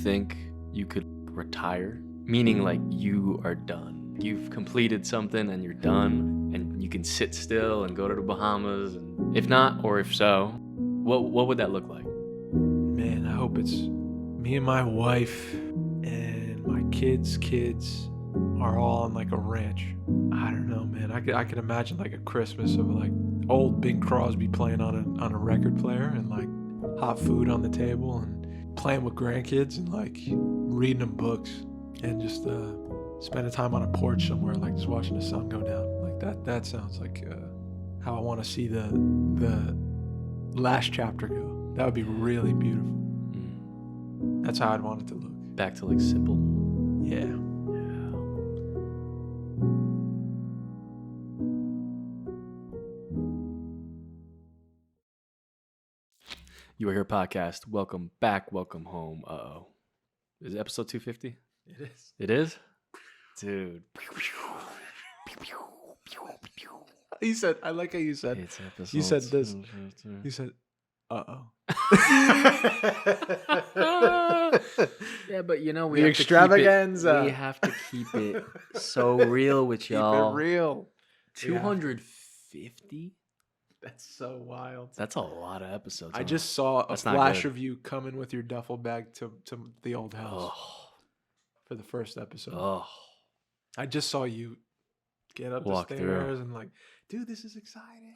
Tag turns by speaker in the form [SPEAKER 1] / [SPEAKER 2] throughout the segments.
[SPEAKER 1] think you could retire? Meaning like you are done. You've completed something and you're done and you can sit still and go to the Bahamas. And if not, or if so, what would that look like?
[SPEAKER 2] Man, I hope it's me and my wife and my kids' kids are all on like a ranch. I don't know, man. I could imagine like a Christmas of like old Bing Crosby playing on a record player and like hot food on the table and playing with grandkids and like reading them books and just spending time on a porch somewhere, like just watching the sun go down. Like that sounds like how I want to see the last chapter go. That would be really beautiful. That's how I'd want it to look.
[SPEAKER 1] Back to like simple.
[SPEAKER 2] Yeah.
[SPEAKER 1] You Are Here podcast. Welcome back. Welcome home. Uh-oh. Is it episode 250?
[SPEAKER 2] It is.
[SPEAKER 1] It is? Dude.
[SPEAKER 2] You said, I like how you said,
[SPEAKER 1] It's episode
[SPEAKER 2] you said this.
[SPEAKER 1] 250.
[SPEAKER 2] You said, uh-oh.
[SPEAKER 1] Yeah, but you know,
[SPEAKER 2] The extravaganza.
[SPEAKER 1] We have to keep it so real with y'all.
[SPEAKER 2] Keep it real.
[SPEAKER 1] 250?
[SPEAKER 2] That's so wild.
[SPEAKER 1] That's a lot of episodes.
[SPEAKER 2] I just saw a
[SPEAKER 1] That's not
[SPEAKER 2] flash
[SPEAKER 1] good.
[SPEAKER 2] of you coming with your duffel bag to the old house for the first episode.
[SPEAKER 1] Oh.
[SPEAKER 2] I just saw you get up
[SPEAKER 1] Walk
[SPEAKER 2] the
[SPEAKER 1] through.
[SPEAKER 2] stairs and like, dude, this is exciting.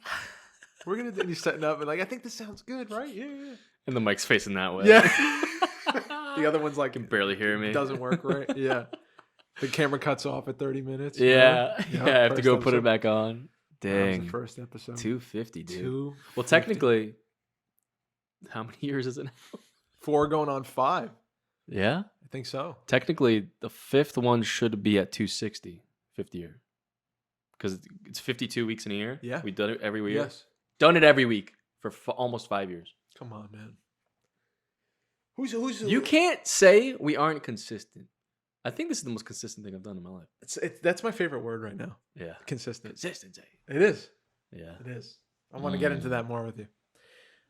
[SPEAKER 2] We're going to do you setting up and like, I think this sounds good, right? Yeah.
[SPEAKER 1] And the mic's facing that way.
[SPEAKER 2] Yeah. The other one's like,
[SPEAKER 1] You can barely hear me.
[SPEAKER 2] doesn't work right. Yeah. The camera cuts off at 30 minutes.
[SPEAKER 1] Yeah.
[SPEAKER 2] Right?
[SPEAKER 1] Yeah, I have to
[SPEAKER 2] first
[SPEAKER 1] go put it
[SPEAKER 2] episode.
[SPEAKER 1] back on.
[SPEAKER 2] That was
[SPEAKER 1] Dang.
[SPEAKER 2] the first episode.
[SPEAKER 1] 250, dude.
[SPEAKER 2] 250.
[SPEAKER 1] Well, technically, how many years is it now?
[SPEAKER 2] 4 going on 5.
[SPEAKER 1] Yeah?
[SPEAKER 2] I think so.
[SPEAKER 1] Technically, the fifth one should be at 260, 50 year. Because it's 52 weeks in a year.
[SPEAKER 2] Yeah.
[SPEAKER 1] We've done it every week.
[SPEAKER 2] Yes.
[SPEAKER 1] Done it every week for almost 5 years.
[SPEAKER 2] Come on, man. Who's
[SPEAKER 1] You can't say we aren't consistent. I think this is the most consistent thing I've done in my life.
[SPEAKER 2] That's my favorite word right now.
[SPEAKER 1] Yeah.
[SPEAKER 2] Consistent.
[SPEAKER 1] Consistency.
[SPEAKER 2] It is.
[SPEAKER 1] Yeah.
[SPEAKER 2] It is. I want to get into that more with you.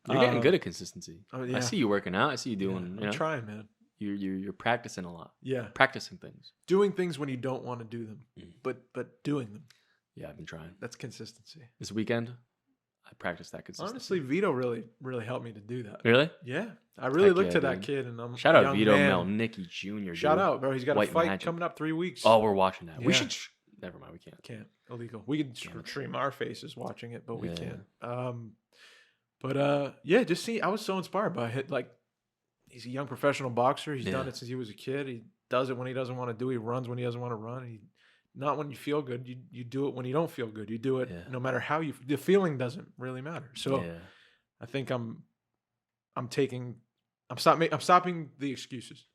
[SPEAKER 1] You're getting good at consistency.
[SPEAKER 2] Oh, yeah.
[SPEAKER 1] I see you working out. I see you doing,
[SPEAKER 2] I'm trying, man.
[SPEAKER 1] You're practicing a lot.
[SPEAKER 2] Yeah.
[SPEAKER 1] Practicing things.
[SPEAKER 2] Doing things when you don't want to do them, but doing them.
[SPEAKER 1] Yeah, I've been trying.
[SPEAKER 2] That's consistency.
[SPEAKER 1] This weekend, I practiced that consistency.
[SPEAKER 2] Honestly, Vito really helped me to do that.
[SPEAKER 1] Really?
[SPEAKER 2] Yeah. I really
[SPEAKER 1] Heck
[SPEAKER 2] looked
[SPEAKER 1] yeah,
[SPEAKER 2] to that
[SPEAKER 1] dude.
[SPEAKER 2] kid and I'm
[SPEAKER 1] Shout
[SPEAKER 2] a
[SPEAKER 1] out
[SPEAKER 2] young
[SPEAKER 1] Vito
[SPEAKER 2] man.
[SPEAKER 1] Melnicki Jr.
[SPEAKER 2] Shout
[SPEAKER 1] dude.
[SPEAKER 2] out, bro. He's got
[SPEAKER 1] White
[SPEAKER 2] a fight
[SPEAKER 1] magic.
[SPEAKER 2] coming up 3 weeks.
[SPEAKER 1] Oh, we're watching that. We
[SPEAKER 2] Yeah.
[SPEAKER 1] should. Never mind. We can't.
[SPEAKER 2] Can't. Illegal. We could
[SPEAKER 1] Damn it.
[SPEAKER 2] stream our faces watching it, but we
[SPEAKER 1] Yeah.
[SPEAKER 2] can't. But yeah, just see, I was so inspired by it. Like, he's a young professional boxer. He's done
[SPEAKER 1] Yeah.
[SPEAKER 2] it since he was a kid. He does it when he doesn't want to do it. He runs when he doesn't want to run. Not when you feel good. You do it when you don't feel good. You do it no matter how you. The feeling doesn't really matter. So
[SPEAKER 1] Yeah.
[SPEAKER 2] I think I'm stopping the excuses.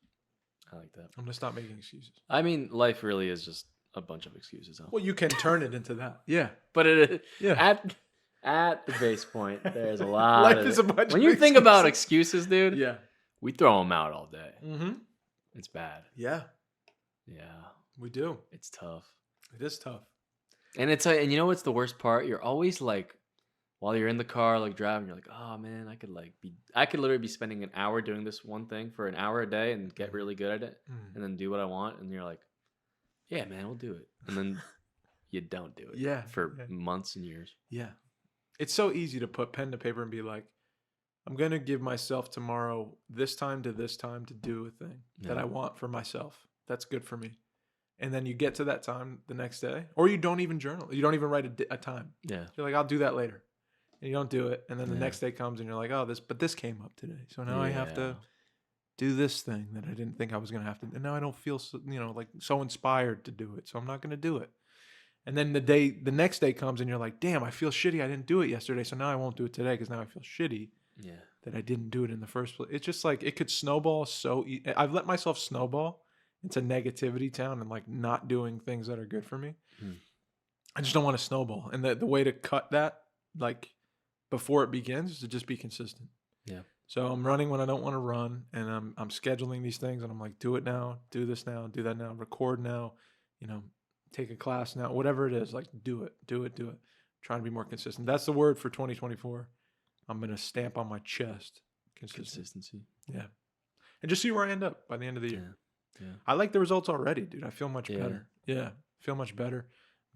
[SPEAKER 1] I like that.
[SPEAKER 2] I'm gonna stop making excuses.
[SPEAKER 1] I mean, life really is just a bunch of excuses. Huh?
[SPEAKER 2] Well, you can turn it into that. Yeah.
[SPEAKER 1] But it
[SPEAKER 2] Yeah.
[SPEAKER 1] at the base point, there's a lot.
[SPEAKER 2] Life
[SPEAKER 1] of
[SPEAKER 2] is a bunch
[SPEAKER 1] when
[SPEAKER 2] of
[SPEAKER 1] you think about excuses, dude.
[SPEAKER 2] Yeah.
[SPEAKER 1] We throw them out all day.
[SPEAKER 2] Mm-hmm.
[SPEAKER 1] It's bad.
[SPEAKER 2] Yeah.
[SPEAKER 1] Yeah.
[SPEAKER 2] We do.
[SPEAKER 1] It's tough.
[SPEAKER 2] It is tough.
[SPEAKER 1] And and you know what's the worst part? You're always like, while you're in the car, like driving, you're like, oh man, I could literally be spending an hour doing this one thing for an hour a day and get really good at it, and then do what I want. And you're like, yeah, man, we'll do it. And then you don't do it.
[SPEAKER 2] Yeah.
[SPEAKER 1] For months and years.
[SPEAKER 2] Yeah. It's so easy to put pen to paper and be like, I'm going to give myself tomorrow this time to do a thing that I want for myself. That's good for me. And then you get to that time the next day, or you don't even journal. You don't even write a time.
[SPEAKER 1] Yeah.
[SPEAKER 2] You're like, I'll do that later. And you don't do it. And then the next day comes and you're like, oh, this came up today. So now I have to do this thing that I didn't think I was going to have to. And now I don't feel so, like so inspired to do it. So I'm not going to do it. And then the next day comes and you're like, damn, I feel shitty. I didn't do it yesterday. So now I won't do it today because now I feel shitty that I didn't do it in the first place. It's just like, it could snowball so I've let myself snowball into negativity town and like not doing things that are good for me. I just don't want to snowball. And the way to cut that, like before it begins, is to just be consistent. Yeah. So I'm running when I don't want to run, and I'm scheduling these things, and I'm like, do it now, do this now, do that now, record now, take a class now, whatever it is, like do it. Trying to be more consistent. That's the word for 2024. I'm going to stamp on my chest. Consistency. Yeah. and just see where I end up by the end of the year.
[SPEAKER 1] Yeah.
[SPEAKER 2] I like the results already, dude. I feel much
[SPEAKER 1] Yeah.
[SPEAKER 2] better. Yeah, feel much better.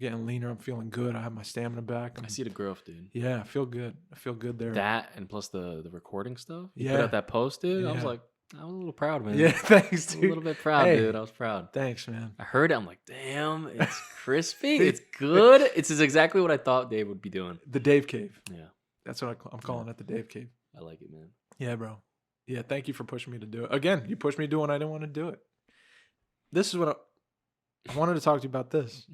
[SPEAKER 2] I'm getting leaner. I'm feeling good. I have my stamina back.
[SPEAKER 1] I see the growth, dude.
[SPEAKER 2] Yeah, I feel good. I feel good there.
[SPEAKER 1] That and plus the recording stuff. You put
[SPEAKER 2] Yeah.
[SPEAKER 1] out that post, dude. I was
[SPEAKER 2] Yeah.
[SPEAKER 1] like, I was a little proud, man.
[SPEAKER 2] Yeah, thanks,
[SPEAKER 1] I was
[SPEAKER 2] dude.
[SPEAKER 1] a little bit proud,
[SPEAKER 2] Hey.
[SPEAKER 1] dude. I was proud.
[SPEAKER 2] Thanks, man.
[SPEAKER 1] I heard it. I'm like, damn, it's crispy. It's good. It's exactly what I thought Dave would be doing.
[SPEAKER 2] The Dave Cave.
[SPEAKER 1] Yeah.
[SPEAKER 2] That's what I'm calling it, the Dave Cave.
[SPEAKER 1] I like it, man.
[SPEAKER 2] Yeah, bro. Yeah, thank you for pushing me to do it. Again, you pushed me to do it when I didn't want to do it. This is what I wanted to talk to you about this.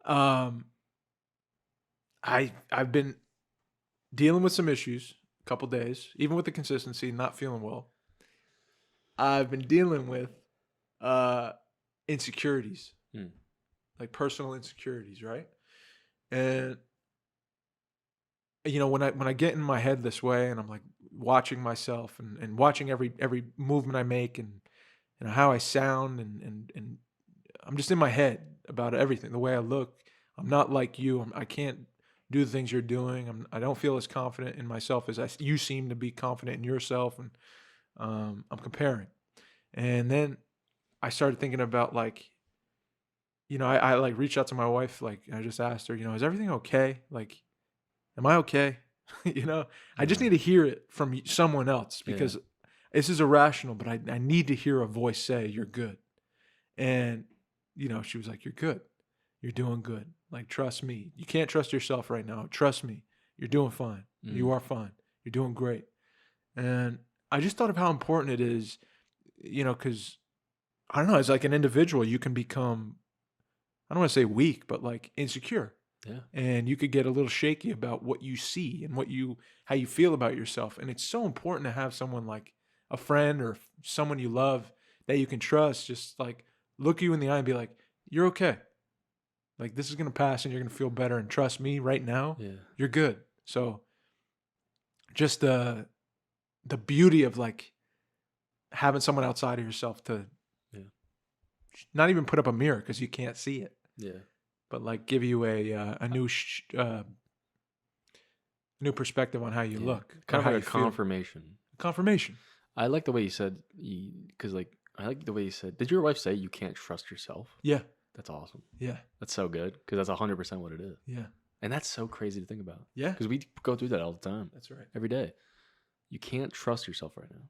[SPEAKER 2] I've been dealing with some issues a couple days, even with the consistency, not feeling well. I've been dealing with insecurities, like personal insecurities, right? And when I get in my head this way, and I'm like watching myself and watching every movement I make, and how I sound, and I'm just in my head about everything, the way I look. I'm not like you. I can't do the things you're doing. I don't feel as confident in myself as you seem to be confident in yourself, and I'm comparing. And then I started thinking about I like reached out to my wife, I just asked her, is everything okay? Like, am I okay? I just need to hear it from someone else, because this is irrational, but I need to hear a voice say, you're good. And, she was like, you're good. You're doing good. Like, trust me. You can't trust yourself right now. Trust me. You're doing fine. You are fine. You're doing great. And I just thought of how important it is, because I don't know, as like an individual, you can become, I don't want to say weak, but like insecure.
[SPEAKER 1] Yeah.
[SPEAKER 2] And you could get a little shaky about what you see and how you feel about yourself. And it's so important to have someone like a friend or someone you love that you can trust, just like look you in the eye and be like, you're okay. Like, this is going to pass and you're going to feel better. And trust me right now, you're good. So just the beauty of like having someone outside of yourself to not even put up a mirror because you can't see it.
[SPEAKER 1] Yeah.
[SPEAKER 2] But like give you a new perspective on how you look.
[SPEAKER 1] Kind of
[SPEAKER 2] how
[SPEAKER 1] like a
[SPEAKER 2] you feel.
[SPEAKER 1] confirmation. I like the way you said, because I like the way you said, did your wife say you can't trust yourself?
[SPEAKER 2] Yeah.
[SPEAKER 1] That's awesome.
[SPEAKER 2] Yeah.
[SPEAKER 1] That's so good, because that's 100% what it is.
[SPEAKER 2] Yeah.
[SPEAKER 1] And that's so crazy to think about.
[SPEAKER 2] Yeah.
[SPEAKER 1] Because we go through that all the time.
[SPEAKER 2] That's right.
[SPEAKER 1] Every day. You can't trust yourself right now.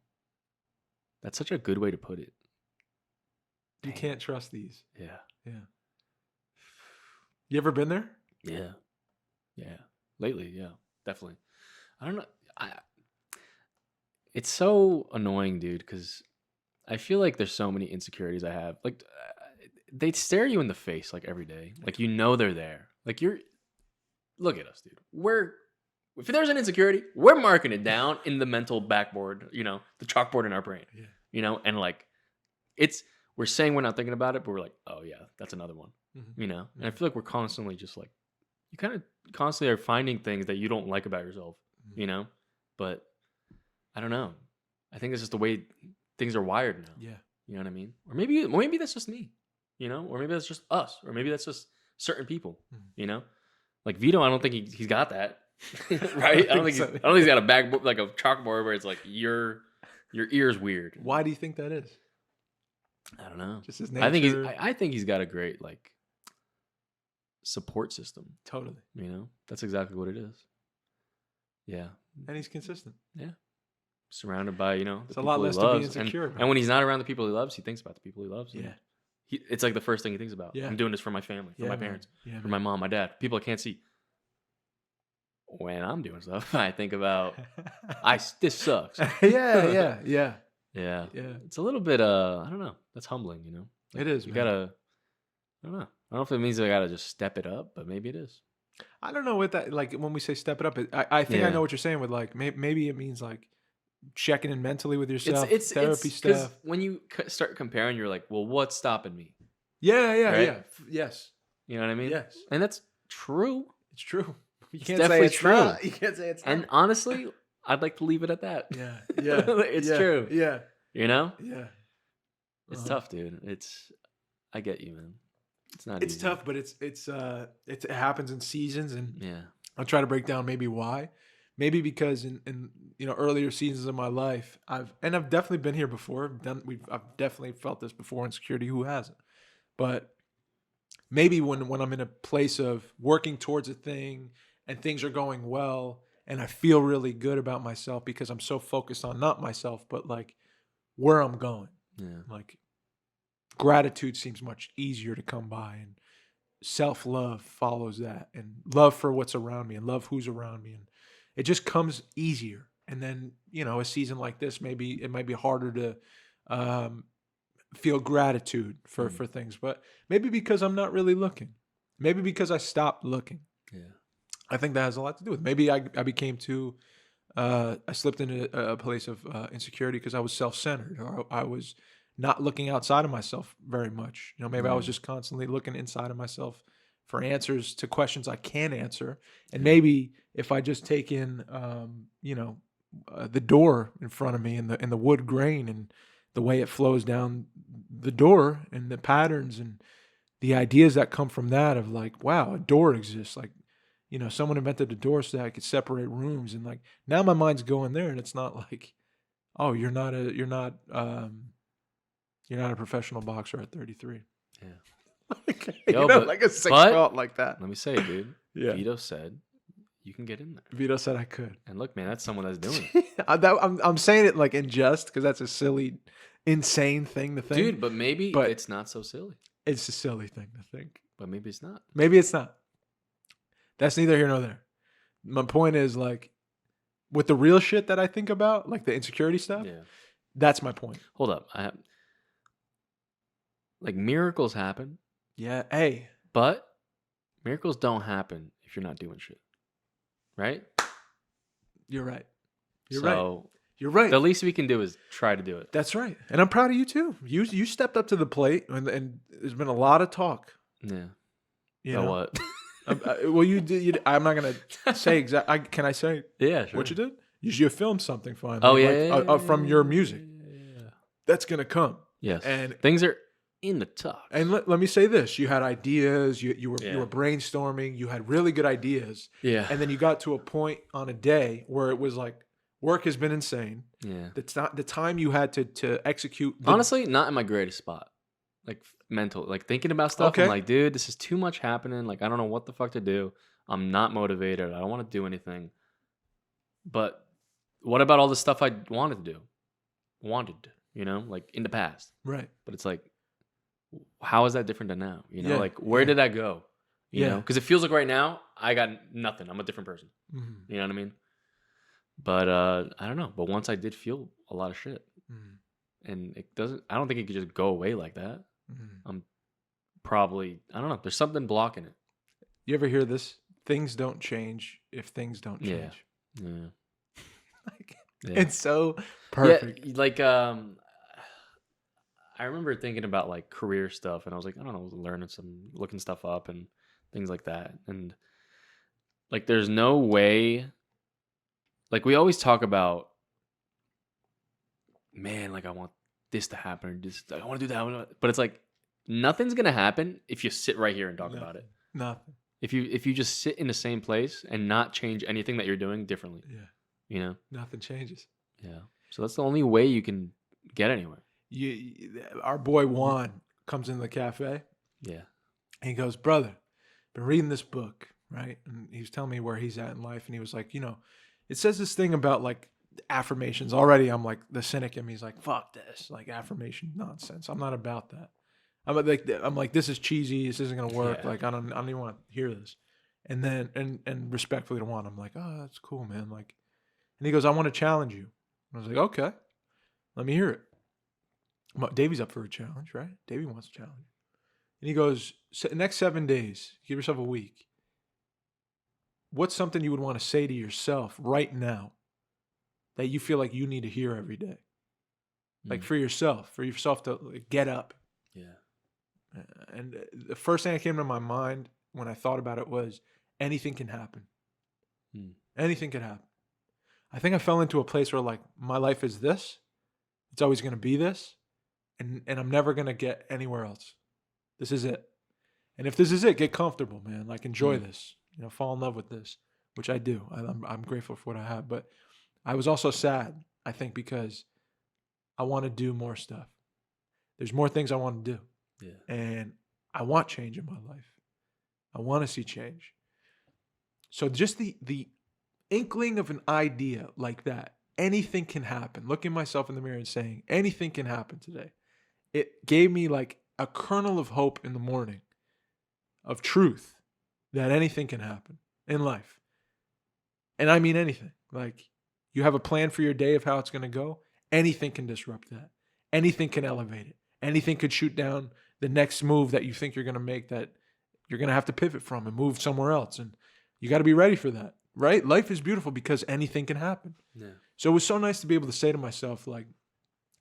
[SPEAKER 1] That's such a good way to put it.
[SPEAKER 2] You can't trust these.
[SPEAKER 1] Yeah.
[SPEAKER 2] Yeah. You ever been there?
[SPEAKER 1] Yeah. Yeah. Lately, yeah. Definitely. I don't know. It's so annoying, dude, because I feel like there's so many insecurities I have. Like, they stare you in the face like every day. Like, they're there. Like, look at us, dude. If there's an insecurity, we're marking it down in the mental backboard, the chalkboard in our brain.
[SPEAKER 2] Yeah.
[SPEAKER 1] And like, we're saying we're not thinking about it, but we're like, oh yeah, that's another one. And I feel like we're constantly just like, you kind of constantly are finding things that you don't like about yourself, but I don't know. I think it's just the way things are wired now.
[SPEAKER 2] Yeah.
[SPEAKER 1] You know what I mean? Or maybe that's just me, or maybe that's just us, or maybe that's just certain people, like Vito. I don't think he's got that. Right? I don't think he's got a backboard, like a chalkboard where it's like your ear's weird.
[SPEAKER 2] Why do you think that is?
[SPEAKER 1] I don't know.
[SPEAKER 2] Just his nature.
[SPEAKER 1] I think he's got a great like support system.
[SPEAKER 2] Totally.
[SPEAKER 1] That's exactly what it is. Yeah.
[SPEAKER 2] And he's consistent.
[SPEAKER 1] Yeah. Surrounded by, the
[SPEAKER 2] it's
[SPEAKER 1] people
[SPEAKER 2] a lot
[SPEAKER 1] he
[SPEAKER 2] less
[SPEAKER 1] loves.
[SPEAKER 2] to be insecure about.
[SPEAKER 1] And when he's not around the people he loves, he thinks about the people he loves.
[SPEAKER 2] Yeah.
[SPEAKER 1] It's like the first thing he thinks about.
[SPEAKER 2] Yeah.
[SPEAKER 1] I'm doing this for my family, for my parents,
[SPEAKER 2] for
[SPEAKER 1] my mom, my dad, people I can't see. When I'm doing stuff, I think about, this sucks.
[SPEAKER 2] Yeah.
[SPEAKER 1] Yeah. It's a little bit, I don't know. That's humbling, Like,
[SPEAKER 2] it is,
[SPEAKER 1] you
[SPEAKER 2] man.
[SPEAKER 1] gotta, I don't know. I don't know if it means I gotta just step it up, but maybe it is.
[SPEAKER 2] I don't know what that, like, when we say step it up, I think I know what you're saying with like, maybe it means like checking in mentally with yourself, therapy stuff.
[SPEAKER 1] When you start comparing, you're like, well, what's stopping me?
[SPEAKER 2] Yeah.
[SPEAKER 1] Right?
[SPEAKER 2] Yeah. Yes.
[SPEAKER 1] You know what I mean?
[SPEAKER 2] Yes.
[SPEAKER 1] And that's true.
[SPEAKER 2] It's true. You
[SPEAKER 1] It's
[SPEAKER 2] can't
[SPEAKER 1] definitely
[SPEAKER 2] say it's
[SPEAKER 1] true.
[SPEAKER 2] not. You can't say it's not.
[SPEAKER 1] And honestly, I'd like to leave it at that.
[SPEAKER 2] Yeah.
[SPEAKER 1] It's true.
[SPEAKER 2] Yeah.
[SPEAKER 1] Yeah. It's
[SPEAKER 2] Uh-huh.
[SPEAKER 1] tough, dude. I get you, man. It's not
[SPEAKER 2] It's
[SPEAKER 1] easy.
[SPEAKER 2] tough, but it happens in seasons, and
[SPEAKER 1] Yeah.
[SPEAKER 2] I'll try to break down maybe why. maybe because in earlier seasons of my life, I've definitely been here before. I've definitely felt this before. Insecurity, who hasn't? But maybe when I'm in a place of working towards a thing and things are going well and I feel really good about myself because I'm so focused on not myself, but like where I'm going.
[SPEAKER 1] Yeah.
[SPEAKER 2] Like gratitude seems much easier to come by, and self-love follows that, and love for what's around me and love who's around me, and it just comes easier. And then a season like this, maybe it might be harder to um, feel gratitude for
[SPEAKER 1] Mm.
[SPEAKER 2] things, but maybe because I'm not really looking, maybe because I stopped looking.
[SPEAKER 1] Yeah.
[SPEAKER 2] I think that has a lot to do with, maybe I became too I slipped into a place of insecurity because I was self-centered, or I was not looking outside of myself very much. Maybe I was
[SPEAKER 1] Yeah.
[SPEAKER 2] just constantly looking inside of myself for answers to questions I can answer. And
[SPEAKER 1] Yeah.
[SPEAKER 2] maybe if I just take in, the door in front of me, and the wood grain, and the way it flows down the door, and the patterns and the ideas that come from that, of like, wow, a door exists. Like, someone invented a door so that I could separate rooms, and like now my mind's going there, and it's not like, oh, you're not a professional boxer at 33.
[SPEAKER 1] Yeah.
[SPEAKER 2] Like,
[SPEAKER 1] Yo, but
[SPEAKER 2] like a sick
[SPEAKER 1] but
[SPEAKER 2] thought like that.
[SPEAKER 1] let me say, dude.
[SPEAKER 2] Yeah.
[SPEAKER 1] Vito said you can get in there.
[SPEAKER 2] Vito said I could.
[SPEAKER 1] And look, man, that's someone that's doing it.
[SPEAKER 2] I'm saying it like in jest because that's a silly, insane thing to think.
[SPEAKER 1] Dude, but maybe
[SPEAKER 2] But
[SPEAKER 1] it's not so silly.
[SPEAKER 2] it's a silly thing to think.
[SPEAKER 1] But maybe it's not.
[SPEAKER 2] Maybe it's not. That's neither here nor there. My point is, like, with the real shit that I think about, like the insecurity stuff,
[SPEAKER 1] Yeah.
[SPEAKER 2] that's my point.
[SPEAKER 1] Hold up. Like miracles happen,
[SPEAKER 2] Yeah. Hey,
[SPEAKER 1] but miracles don't happen if you're not doing shit. Right?
[SPEAKER 2] you're right. You're right.
[SPEAKER 1] So
[SPEAKER 2] You're right.
[SPEAKER 1] the least we can do is try to do it.
[SPEAKER 2] That's right. And I'm proud of you too. You stepped up to the plate, and there's been a lot of talk.
[SPEAKER 1] Yeah.
[SPEAKER 2] You
[SPEAKER 1] So
[SPEAKER 2] know?
[SPEAKER 1] what?
[SPEAKER 2] Well, you did. I'm not gonna say exactly. Can I say
[SPEAKER 1] Yeah, sure.
[SPEAKER 2] what you did? You filmed something finally.
[SPEAKER 1] Oh, yeah,
[SPEAKER 2] like,
[SPEAKER 1] yeah,
[SPEAKER 2] from your music.
[SPEAKER 1] yeah.
[SPEAKER 2] That's gonna come.
[SPEAKER 1] Yes.
[SPEAKER 2] And
[SPEAKER 1] things are in the talks.
[SPEAKER 2] And let me say this: you had ideas. You
[SPEAKER 1] Yeah.
[SPEAKER 2] were brainstorming. You had really good ideas.
[SPEAKER 1] Yeah.
[SPEAKER 2] And then you got to a point on a day where it was like, work has been insane.
[SPEAKER 1] Yeah.
[SPEAKER 2] The time you had to execute.
[SPEAKER 1] Honestly, not in my greatest spot. Like mental, like thinking about stuff.
[SPEAKER 2] Okay.
[SPEAKER 1] I'm like, dude, this is too much happening. Like, I don't know what the fuck to do. I'm not motivated. I don't want to do anything. But what about all the stuff I wanted to do? Like in the past.
[SPEAKER 2] Right.
[SPEAKER 1] But it's like, how is that different than now?
[SPEAKER 2] Yeah,
[SPEAKER 1] Like where
[SPEAKER 2] yeah.
[SPEAKER 1] did that go? You
[SPEAKER 2] Yeah.
[SPEAKER 1] know, because it feels like right now I got nothing. I'm a different person.
[SPEAKER 2] Mhm.
[SPEAKER 1] You know what I mean? But I don't know. But once I did feel a lot of shit,
[SPEAKER 2] Mhm.
[SPEAKER 1] and I don't think it could just go away like that.
[SPEAKER 2] Mhm.
[SPEAKER 1] I'm probably, I don't know. There's something blocking it.
[SPEAKER 2] You ever hear this? Things don't change if things don't
[SPEAKER 1] Yeah.
[SPEAKER 2] change.
[SPEAKER 1] Yeah.
[SPEAKER 2] Like,
[SPEAKER 1] Yeah.
[SPEAKER 2] it's so perfect.
[SPEAKER 1] Yeah, like I remember thinking about like career stuff, and I was like, I don't know, looking stuff up and things like that. And like there's no way, like we always talk about, man, like I want this to happen, or just I want to do that, but it's like nothing's gonna happen if you sit right here and talk about it.
[SPEAKER 2] Nothing.
[SPEAKER 1] If you just sit in the same place and not change anything that you're doing differently,
[SPEAKER 2] Yeah. Nothing changes.
[SPEAKER 1] Yeah. So that's the only way you can get anywhere.
[SPEAKER 2] Our boy Juan comes into the cafe.
[SPEAKER 1] Yeah.
[SPEAKER 2] And he goes, brother, been reading this book, right? And he was telling me where he's at in life. And he was like, it says this thing about like affirmations. Already I'm like, the cynic in me is like, fuck this, like affirmation nonsense. I'm not about that. I'm like, this is cheesy. This isn't gonna work.
[SPEAKER 1] Yeah.
[SPEAKER 2] Like I don't even want to hear this. And then and respectfully to Juan, I'm like, oh, that's cool, man. Like, and he goes, I want to challenge you. And I was like, okay, let me hear it. Davey's up for a challenge, right? Davey wants a challenge. And he goes, next 7 days, give yourself a week. What's something you would want to say to yourself right now that you feel like you need to hear every day? Like for yourself to like, get up.
[SPEAKER 1] Yeah.
[SPEAKER 2] And the first thing that came to my mind when I thought about it was anything can happen. Anything can happen. I think I fell into a place where like my life is this. It's always going to be this. And I'm never going to get anywhere else. This is it. And if this is it, get comfortable, man. Like enjoy this. Fall in love with this. which I do. I'm grateful for what I have, but I was also sad, I think, because I want to do more stuff. There's more things I want to do.
[SPEAKER 1] Yeah.
[SPEAKER 2] And I want change in my life. I want to see change. So just the inkling of an idea like that, anything can happen. Looking myself in the mirror and saying, anything can happen today. It gave me like a kernel of hope in the morning, of truth, that anything can happen in life. And I mean anything. Like, you have a plan for your day of how it's going to go. Anything can disrupt that. Anything can elevate it. Anything could shoot down the next move that you think you're going to make that you're going to have to pivot from and move somewhere else. And you got to be ready for that, right? Life is beautiful because anything can happen.
[SPEAKER 1] Yeah.
[SPEAKER 2] So it was so nice to be able to say to myself, like,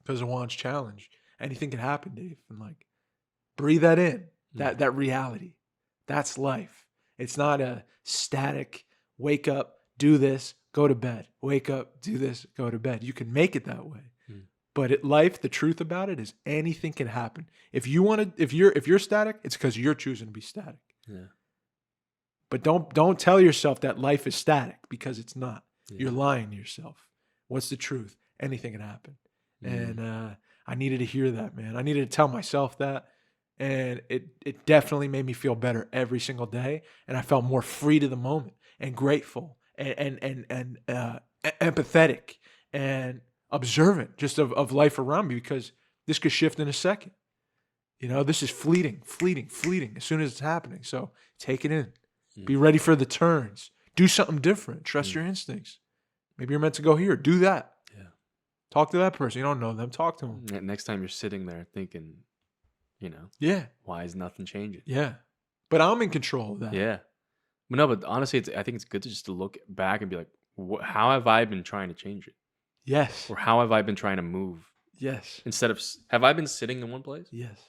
[SPEAKER 2] because of Juan's challenge, anything can happen, Dave. And like, breathe that in, that reality. That's life. It's not a static, wake up, do this, go to bed. Wake up, do this, go to bed. You can make it that way. But life, the truth about it is anything can happen. If you want to, if you're static, it's because you're choosing to be static.
[SPEAKER 1] Yeah.
[SPEAKER 2] But don't tell yourself that life is static, because it's not.
[SPEAKER 1] Yeah.
[SPEAKER 2] You're lying to yourself. What's the truth? Anything can happen. And I needed to hear that, man. I needed to tell myself that. And it definitely made me feel better every single day. And I felt more free to the moment and grateful and empathetic and observant just of life around me, because this could shift in a second. You know, this is fleeting as soon as it's happening. So take it in. Be ready for the turns. Do something different. Trust your instincts. Maybe you're meant to go here. Do that.
[SPEAKER 1] Yeah.
[SPEAKER 2] Talk to that person. You don't know them. Talk to them.
[SPEAKER 1] Yeah, next time you're sitting there thinking, you know,
[SPEAKER 2] yeah,
[SPEAKER 1] why is nothing changing?
[SPEAKER 2] Yeah. But I'm in control of that.
[SPEAKER 1] Yeah. But no, but honestly, I think it's good to just to look back and be like, how have I been trying to change it?
[SPEAKER 2] Yes.
[SPEAKER 1] Or how have I been trying to move?
[SPEAKER 2] Yes.
[SPEAKER 1] Instead of, have I been sitting in one place?
[SPEAKER 2] Yes.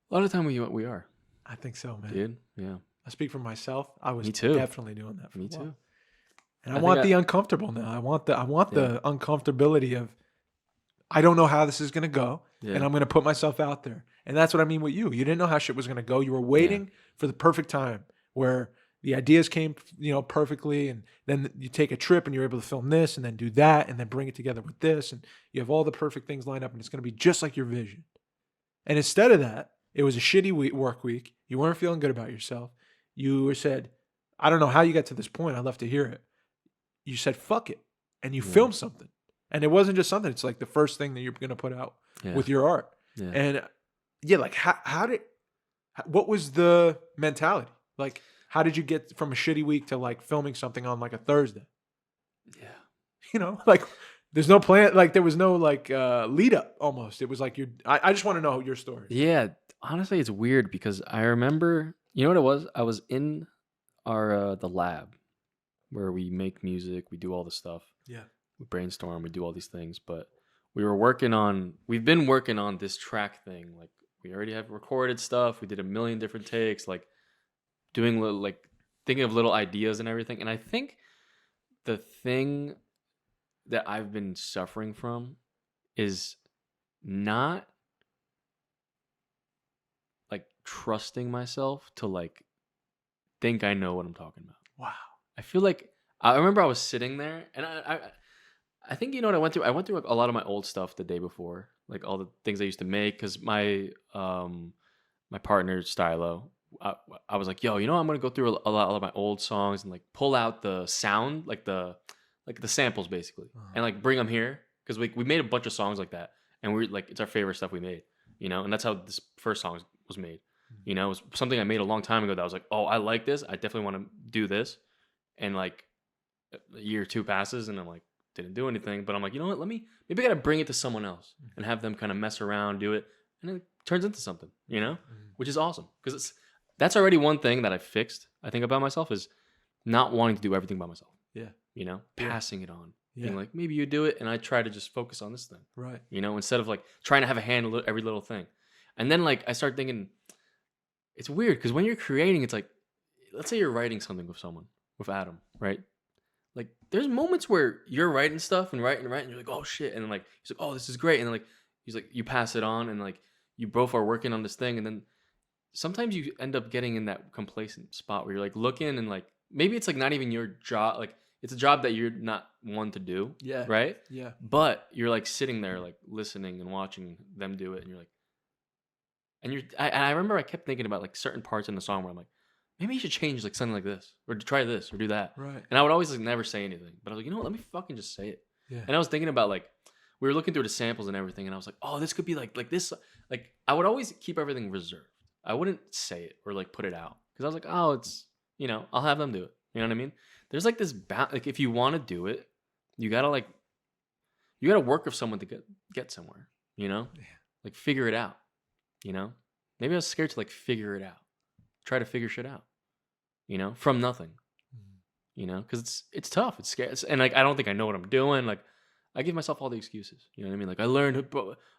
[SPEAKER 1] A lot of the time we are.
[SPEAKER 2] I think so, man.
[SPEAKER 1] Dude, yeah.
[SPEAKER 2] I speak for myself. I was
[SPEAKER 1] Me too.
[SPEAKER 2] Definitely doing that for
[SPEAKER 1] Me
[SPEAKER 2] a while.
[SPEAKER 1] too.
[SPEAKER 2] And I want the uncomfortable now. I want the uncomfortability of, I don't know how this is going to go, and I'm going to put myself out there. And that's what I mean with you. You didn't know how shit was going to go. You were waiting for the perfect time where the ideas came, perfectly, and then you take a trip and you're able to film this and then do that and then bring it together with this, and you have all the perfect things lined up, and it's going to be just like your vision. And instead of that, it was a shitty work week. You weren't feeling good about yourself. You said, I don't know how you got to this point. I'd love to hear it. You said, fuck it. And you filmed something. And it wasn't just something. It's like the first thing that you're going to put out with your art. Yeah. And like what was the mentality? Like, how did you get from a shitty week to like filming something on like a Thursday? Yeah. Like there's no plan. Like there was no like lead up almost. It was like I just want to know your story.
[SPEAKER 1] Yeah. Honestly, it's weird because I remember, you know what it was? I was in our the lab where we make music, we do all this stuff.
[SPEAKER 2] Yeah.
[SPEAKER 1] We brainstorm, we do all these things, but we've been working on this track thing. Like we already have recorded stuff. We did a million different takes, like doing like thinking of little ideas and everything. And I think the thing that I've been suffering from is not like trusting myself to like think I know what I'm talking about.
[SPEAKER 2] Wow.
[SPEAKER 1] I feel like I remember I was sitting there and I think you know what I went through? I went through like a lot of my old stuff the day before, like all the things I used to make, because my partner Stylo, I was like, yo, I'm gonna go through a lot of my old songs and like pull out the sound, like the samples basically, and like bring them here, because we made a bunch of songs like that, and we're like, it's our favorite stuff we made, and that's how this first song was made. It was something I made a long time ago that I was like, oh, I like this, I definitely want to do this, and like a year or two passes and I'm like, didn't do anything, but I'm like, you know what, maybe I gotta bring it to someone else and have them kind of mess around, do it, and it turns into something, which is awesome, because that's already one thing that I fixed, I think, about myself, is not wanting to do everything by myself. Passing it on, being like, maybe you do it, and I try to just focus on this thing,
[SPEAKER 2] right?
[SPEAKER 1] Instead of like trying to have a hand in every little thing. And then like I start thinking, it's weird because when you're creating, it's like, let's say you're writing something with Adam, right? Like there's moments where you're writing stuff and writing, and you're like, oh shit, and then like he's like, oh, this is great, and then like he's like, you pass it on, and like you both are working on this thing, and then sometimes you end up getting in that complacent spot where you're like looking and like maybe it's like not even your job. Like it's a job that you're not one to do,
[SPEAKER 2] Yeah.
[SPEAKER 1] right?
[SPEAKER 2] Yeah.
[SPEAKER 1] But you're like sitting there, like listening and watching them do it, and you're like, and I remember I kept thinking about like certain parts in the song where I'm like, maybe you should change like something like this, or try this, or do that.
[SPEAKER 2] Right.
[SPEAKER 1] And I would always like never say anything, but I was like, you know what? Let me fucking just say it.
[SPEAKER 2] Yeah.
[SPEAKER 1] And I was thinking about like we were looking through the samples and everything, and I was like, oh, this could be like this. Like I would always keep everything reserved. I wouldn't say it or like put it out because I was like, oh, it's I'll have them do it. You know what I mean? There's like this like if you want to do it, you gotta work with someone to get somewhere.
[SPEAKER 2] Yeah.
[SPEAKER 1] Like figure it out. Maybe I was scared to like figure it out, try to figure shit out. From nothing. Because it's tough. It's scary, and like I don't think I know what I'm doing. Like I give myself all the excuses. You know what I mean? Like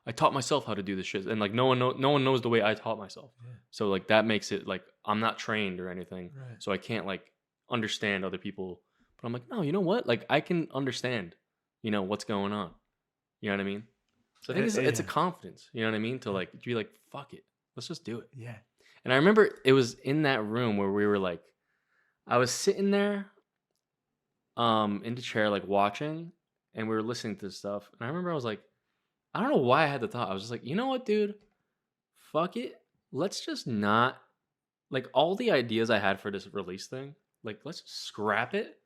[SPEAKER 1] I taught myself how to do this shit, and like no one knows the way I taught myself.
[SPEAKER 2] Yeah.
[SPEAKER 1] So like that makes it like I'm not trained or anything,
[SPEAKER 2] Right.
[SPEAKER 1] so I can't like understand other people. But I'm like, no, you know what? Like I can understand, what's going on. You know what I mean? So I think it's a confidence. You know what I mean? To like be like, fuck it, let's just do it.
[SPEAKER 2] Yeah.
[SPEAKER 1] And I remember it was in that room where we were like, I was sitting there, in the chair like watching. And we were listening to this stuff. And I remember I was like, I don't know why I had the thought. I was just like, you know what, dude? Fuck it. Let's just not, like, all the ideas I had for this release thing, like, let's scrap it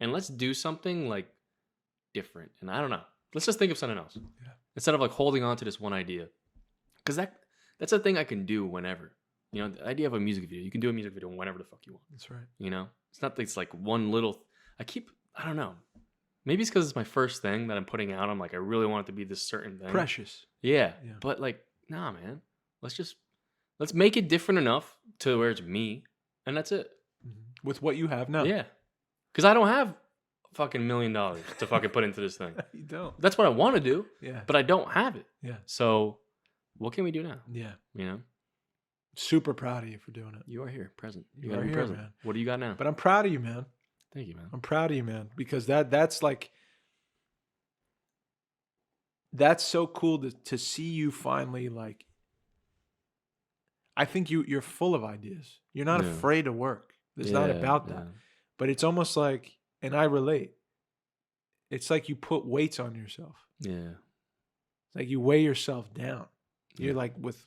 [SPEAKER 1] and let's do something, like, different. And I don't know. Let's just think of something else.
[SPEAKER 2] Yeah.
[SPEAKER 1] Instead of, like, holding on to this one idea. Because that's a thing I can do whenever. The idea of a music video. You can do a music video whenever the fuck you want.
[SPEAKER 2] That's right.
[SPEAKER 1] It's not that it's, like, one little, I don't know. Maybe it's because it's my first thing that I'm putting out. I'm like, I really want it to be this certain thing.
[SPEAKER 2] Precious.
[SPEAKER 1] Yeah. But like, nah, man. Let's make it different enough to where it's me, and that's it.
[SPEAKER 2] Mm-hmm. With what you have now.
[SPEAKER 1] Yeah. Because I don't have fucking $1 million to fucking put into this thing.
[SPEAKER 2] You don't.
[SPEAKER 1] That's what I want to do.
[SPEAKER 2] Yeah.
[SPEAKER 1] But I don't have it.
[SPEAKER 2] Yeah.
[SPEAKER 1] So, what can we do now?
[SPEAKER 2] Yeah.
[SPEAKER 1] Super
[SPEAKER 2] proud of you for doing it.
[SPEAKER 1] You are here, present.
[SPEAKER 2] You are here, present. Man.
[SPEAKER 1] What do you got now?
[SPEAKER 2] But I'm proud of you, man.
[SPEAKER 1] Thank you, man.
[SPEAKER 2] I'm proud of you, man, because that's like, that's so cool to see you finally, like, I think you're full of ideas. You're not afraid to work. It's not about that. But it's almost like, and I relate, it's like you put weights on yourself.
[SPEAKER 1] Yeah.
[SPEAKER 2] It's like you weigh yourself down. You're like with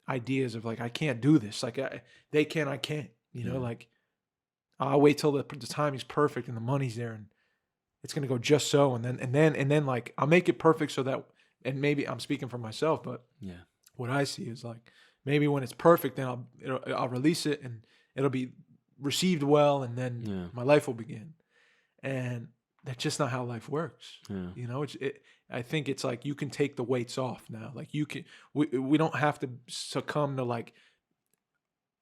[SPEAKER 2] ideas of like, I can't do this. Like they can, I can't, like, I'll wait till the timing's perfect and the money's there and it's gonna go just so, and then like I'll make it perfect so that, and maybe I'm speaking for myself, but what I see is like maybe when it's perfect, then I'll release it and it'll be received well, and then my life will begin, and that's just not how life works. I think it's like you can take the weights off now. Like we don't have to succumb to like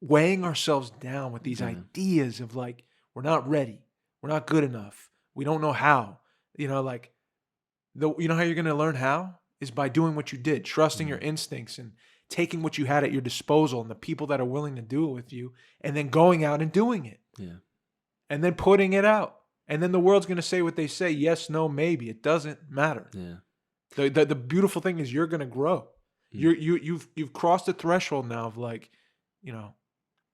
[SPEAKER 2] weighing ourselves down with these ideas of like, we're not ready, we're not good enough, we don't know how. Like how you're gonna learn how is by doing what you did, trusting your instincts and taking what you had at your disposal and the people that are willing to do it with you, and then going out and doing it. And then putting it out. And then the world's gonna say what they say, yes, no, maybe. It doesn't matter. The beautiful thing is you're gonna grow. You've crossed the threshold now of like,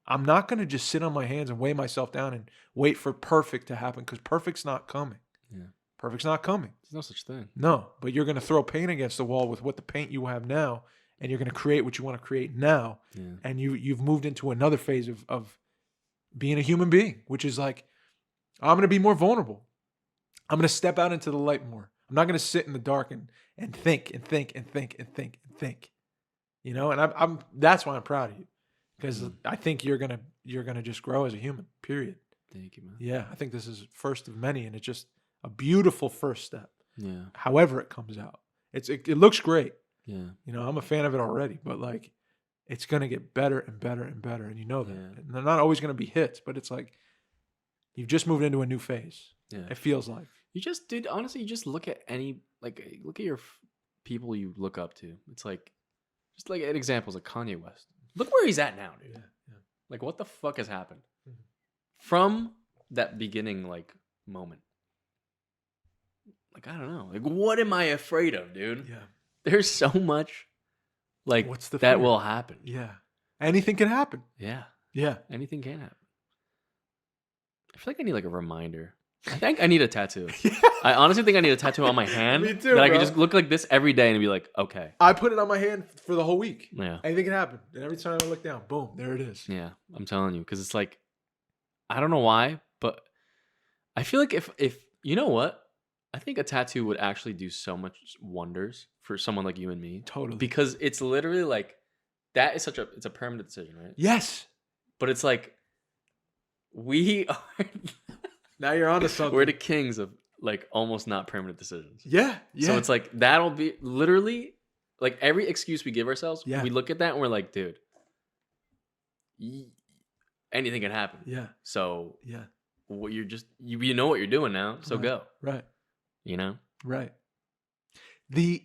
[SPEAKER 2] I'm not going to just sit on my hands and weigh myself down and wait for perfect to happen, because perfect's not coming. Perfect's not coming.
[SPEAKER 1] There's no such thing.
[SPEAKER 2] No, but you're going to throw paint against the wall with what the paint you have now, and you're going to create what you want to create now. And you've moved into another phase of being a human being, which is like, I'm going to be more vulnerable. I'm going to step out into the light more. I'm not going to sit in the dark and think and think and think and think and think. And I'm that's why I'm proud of you. Because I think you're gonna just grow as a human. Period.
[SPEAKER 1] Thank you, man.
[SPEAKER 2] Yeah, I think this is first of many, and it's just a beautiful first step.
[SPEAKER 1] Yeah.
[SPEAKER 2] However it comes out, it looks great.
[SPEAKER 1] Yeah.
[SPEAKER 2] I'm a fan of it already, but like, it's gonna get better and better and better, and that.
[SPEAKER 1] Yeah.
[SPEAKER 2] And they're not always gonna be hits, but it's like you've just moved into a new phase.
[SPEAKER 1] Yeah.
[SPEAKER 2] It feels like
[SPEAKER 1] dude. Honestly, you just look at look at your people you look up to. It's like, just like an example is like Kanye West. Look where he's at now, dude.
[SPEAKER 2] Yeah.
[SPEAKER 1] Like, what the fuck has happened from that beginning, like, moment? Like, I don't know. Like, what am I afraid of, dude?
[SPEAKER 2] Yeah.
[SPEAKER 1] There's so much, like,
[SPEAKER 2] What's the
[SPEAKER 1] that
[SPEAKER 2] fear?
[SPEAKER 1] will happen.
[SPEAKER 2] Yeah. Anything can happen.
[SPEAKER 1] Yeah.
[SPEAKER 2] Yeah.
[SPEAKER 1] Anything can happen. I feel like I need like a reminder. I think I need a tattoo.
[SPEAKER 2] Yeah.
[SPEAKER 1] I honestly think I need a tattoo on my hand
[SPEAKER 2] Me too,
[SPEAKER 1] that I
[SPEAKER 2] bro.
[SPEAKER 1] could just look like this every day and be like, okay.
[SPEAKER 2] I put it on my hand for the whole week.
[SPEAKER 1] Yeah.
[SPEAKER 2] Anything can happen. And every time I look down, boom, there it is.
[SPEAKER 1] Yeah. I'm telling you. Because it's like, I don't know why, but I feel like if you know what? I think a tattoo would actually do so much wonders for someone like you and me.
[SPEAKER 2] Totally.
[SPEAKER 1] Because it's literally like, that is it's a permanent decision, right?
[SPEAKER 2] Yes.
[SPEAKER 1] But it's like, we are...
[SPEAKER 2] Now you're onto something.
[SPEAKER 1] We're the kings of like almost not permanent decisions.
[SPEAKER 2] Yeah. Yeah.
[SPEAKER 1] So it's like that'll be literally like every excuse we give ourselves.
[SPEAKER 2] Yeah.
[SPEAKER 1] We look at that and we're like, dude, anything can happen.
[SPEAKER 2] Yeah.
[SPEAKER 1] So
[SPEAKER 2] yeah.
[SPEAKER 1] What you're just you know what you're doing now. So
[SPEAKER 2] Right.
[SPEAKER 1] go.
[SPEAKER 2] Right.
[SPEAKER 1] You know.
[SPEAKER 2] Right. The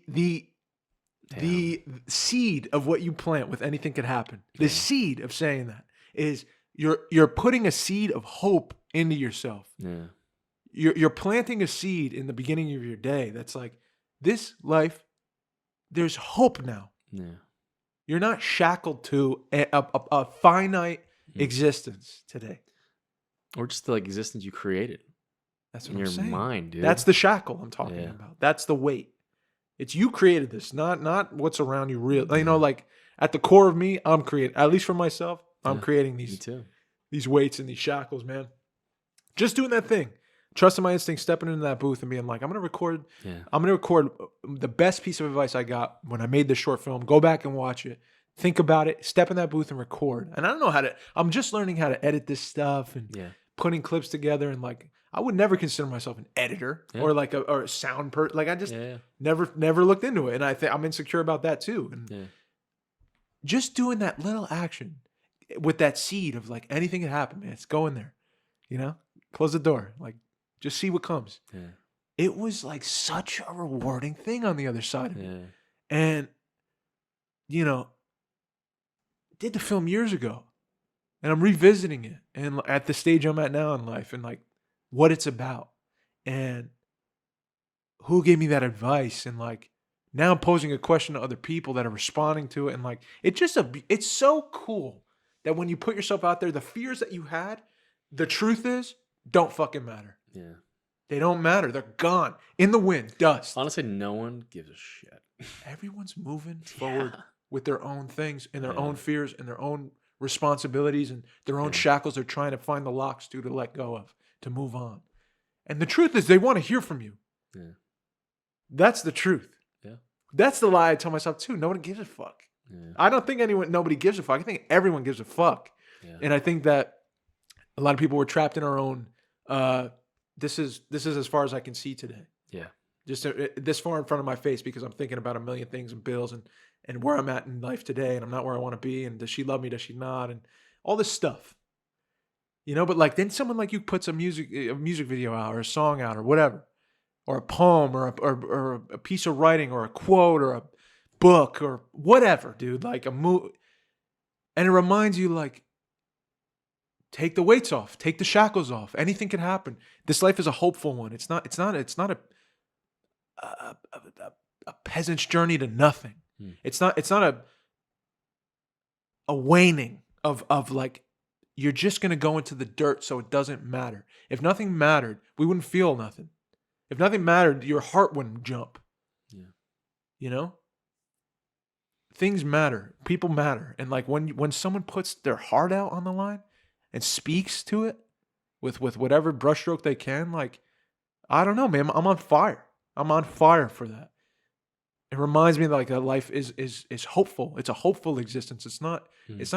[SPEAKER 2] seed of what you plant with anything could happen. The seed of saying that is you're putting a seed of hope into yourself.
[SPEAKER 1] Yeah.
[SPEAKER 2] You're planting a seed in the beginning of your day that's like, this life, there's hope now.
[SPEAKER 1] Yeah.
[SPEAKER 2] You're not shackled to a finite existence today.
[SPEAKER 1] Or just the like existence you created.
[SPEAKER 2] That's what
[SPEAKER 1] in
[SPEAKER 2] I'm
[SPEAKER 1] your
[SPEAKER 2] saying.
[SPEAKER 1] mind, dude.
[SPEAKER 2] That's the shackle I'm talking about. That's the weight. It's you created this, not what's around you. Real, you know, like at the core of me, I'm creating. At least for myself, I'm creating these weights and these shackles, man. Just doing that thing, trusting my instinct, stepping into that booth and being like, I'm gonna record.
[SPEAKER 1] Yeah.
[SPEAKER 2] I'm gonna record the best piece of advice I got when I made this short film. Go back and watch it. Think about it. Step in that booth and record. And I don't know how to. I'm just learning how to edit this stuff and putting clips together and like. I would never consider myself an editor or like a sound person. Like I just never looked into it, and I think I'm insecure about that too. And just doing that little action with that seed of like anything can happen, man. It's going there, you know. Close the door, like just see what comes. Yeah. It was like such a rewarding thing on the other side of it, and you know, did the film years ago, and I'm revisiting it, and at the stage I'm at now in life, and like. What it's about and who gave me that advice and like now I'm posing a question to other people that are responding to it and like it's so cool that when you put yourself out there, the fears that you had, the truth is don't fucking matter. Yeah. They don't matter. They're gone in the wind, dust.
[SPEAKER 1] Honestly, no one gives a shit.
[SPEAKER 2] Everyone's moving forward with their own things and their own fears and their own responsibilities and their own shackles they're trying to find the locks to let go of. To move on. And the truth is they want to hear from you. Yeah. That's the truth. Yeah. That's the lie I tell myself too. Nobody gives a fuck. Yeah. I don't think nobody gives a fuck. I think everyone gives a fuck. Yeah. And I think that a lot of people were trapped in our own, this is as far as I can see today. Yeah. Just this far in front of my face because I'm thinking about a million things and bills and where I'm at in life today and I'm not where I want to be and does she love me, does she not? And all this stuff. You know, but like then someone like you puts a music video out or a song out or whatever, or a poem or a piece of writing or a quote or a book or whatever, dude, like a movie, and it reminds you like, take the weights off, take the shackles off. Anything can happen. This life is a hopeful one. It's not a peasant's journey to nothing. It's not a waning of like. You're just going to go into the dirt so it doesn't matter. If nothing mattered, we wouldn't feel nothing. If nothing mattered, your heart wouldn't jump. Yeah. You know? Things matter. People matter. And like when someone puts their heart out on the line and speaks to it with whatever brushstroke they can, like, I don't know, man. I'm on fire. I'm on fire for that. It reminds me like that life is hopeful. It's a hopeful existence. It's not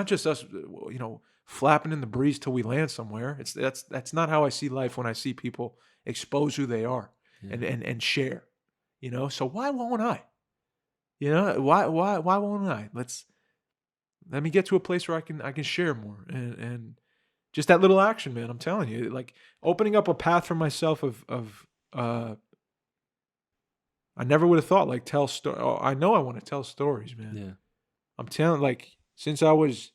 [SPEAKER 2] just us, you know, flapping in the breeze till we land somewhere. That's not how I see life when I see people expose who they are and share. You know, so why won't I? You know, why won't I? Let me get to a place where I can share more and just that little action, man. I'm telling you, like opening up a path for myself of I never would have thought like tell story. Oh, I know I want to tell stories, man. Yeah, I'm telling like since I was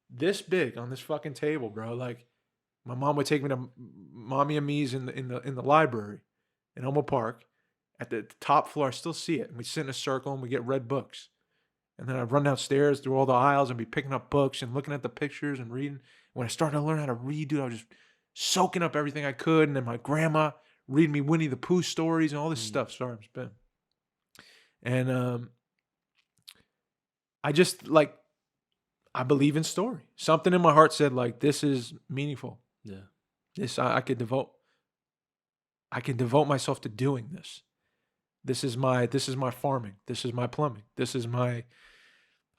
[SPEAKER 2] this big on this fucking table, bro. Like my mom would take me to Mommy and Me's in the library in Elmo Park at the top floor. I still see it. And we sit in a circle and we get read books. And then I'd run downstairs through all the aisles and be picking up books and looking at the pictures and reading. When I started to learn how to read, dude, I was just soaking up everything I could. And then my grandma read me Winnie the Pooh stories and all this stuff. Sorry, I'm spinning. And I just like, I believe in story. Something in my heart said like, this is meaningful.
[SPEAKER 1] Yeah.
[SPEAKER 2] This I can devote myself to doing this. This is my farming. This is my plumbing. This is my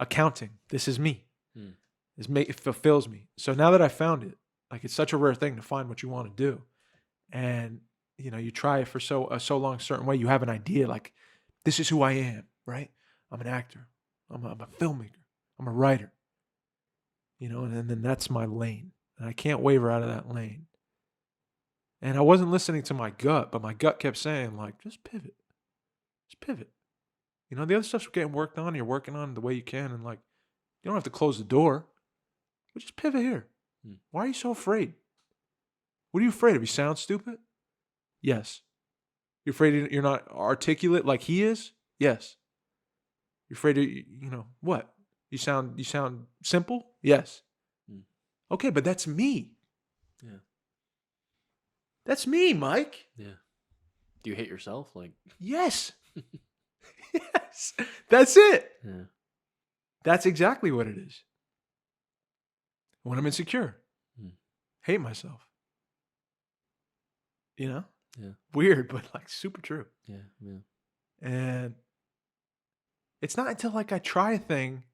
[SPEAKER 2] accounting. This is me. It fulfills me. So now that I found it, like it's such a rare thing to find what you want to do. And you know, you try it for so long a certain way, you have an idea like this is who I am, right? I'm an actor. I'm a filmmaker. I'm a writer. You know, and then that's my lane. And I can't waver out of that lane. And I wasn't listening to my gut, but my gut kept saying like, just pivot. Just pivot. You know, the other stuff's getting worked on. You're working on the way you can. And like, you don't have to close the door. But just pivot here. Why are you so afraid? What are you afraid of? You sound stupid? Yes. You're afraid you're not articulate like he is? Yes. You're afraid of, you know, what? You sound simple? Yes. Okay, but that's me.
[SPEAKER 1] Yeah.
[SPEAKER 2] That's me, Mike.
[SPEAKER 1] Yeah. Do you hate yourself? Like,
[SPEAKER 2] yes. Yes. That's it.
[SPEAKER 1] yeah.
[SPEAKER 2] That's exactly what it is. When I'm insecure, hate myself. You know?
[SPEAKER 1] Yeah.
[SPEAKER 2] Weird, but like super true.
[SPEAKER 1] Yeah. Yeah.
[SPEAKER 2] And it's not until like I try a thing,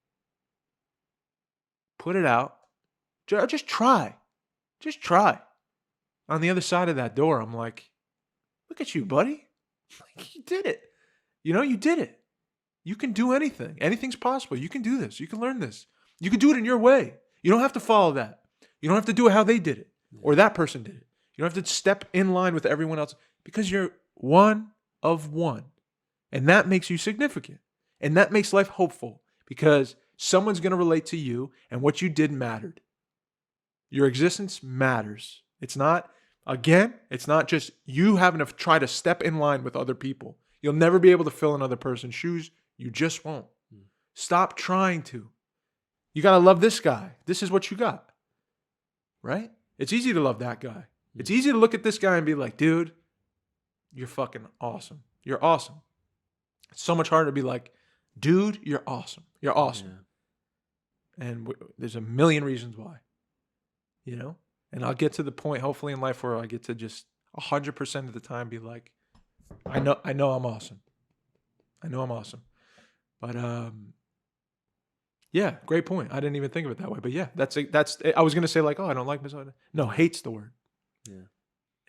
[SPEAKER 2] put it out, just try. Just try. On the other side of that door, I'm like, look at you, buddy. Like, you did it. You know, you did it. You can do anything. Anything's possible. You can do this. You can learn this. You can do it in your way. You don't have to follow that. You don't have to do it how they did it or that person did it. You don't have to step in line with everyone else because you're one of one. And that makes you significant. And that makes life hopeful because someone's going to relate to you and what you did mattered. Your existence matters. It's not just you having to try to step in line with other people. You'll never be able to fill another person's shoes. You just won't. Stop trying to. You got to love this guy. This is what you got. Right? It's easy to love that guy. It's easy to look at this guy and be like, dude, you're fucking awesome. You're awesome. It's so much harder to be like, dude, you're awesome. You're awesome. Yeah. And there's a million reasons why. You know? And I'll get to the point, hopefully in life, where I get to just 100% of the time be like, I know I'm awesome. I know I'm awesome. But yeah, great point. I didn't even think of it that way. But yeah, that's I was gonna say like, oh, I don't like misogyny. No, hate's the word.
[SPEAKER 1] Yeah.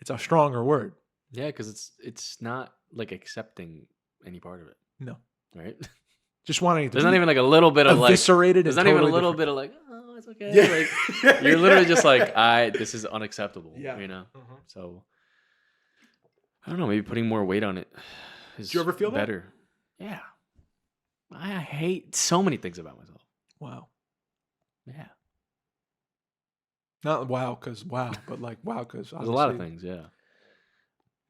[SPEAKER 2] It's a stronger word.
[SPEAKER 1] Yeah, because it's not like accepting any part of it.
[SPEAKER 2] No.
[SPEAKER 1] Right?
[SPEAKER 2] Just wanting it to
[SPEAKER 1] There's not even like a little bit of like
[SPEAKER 2] eviscerated.
[SPEAKER 1] There's not even a little bit of like, oh, it's okay. Yeah. Like you're literally just like, this is unacceptable.
[SPEAKER 2] Yeah.
[SPEAKER 1] You know? So I don't know, maybe putting more weight on it is
[SPEAKER 2] Do you ever feel
[SPEAKER 1] better. That? Yeah. I hate so many things about myself.
[SPEAKER 2] Wow.
[SPEAKER 1] Yeah.
[SPEAKER 2] Not wow, but like wow, because
[SPEAKER 1] there's a lot of things, yeah.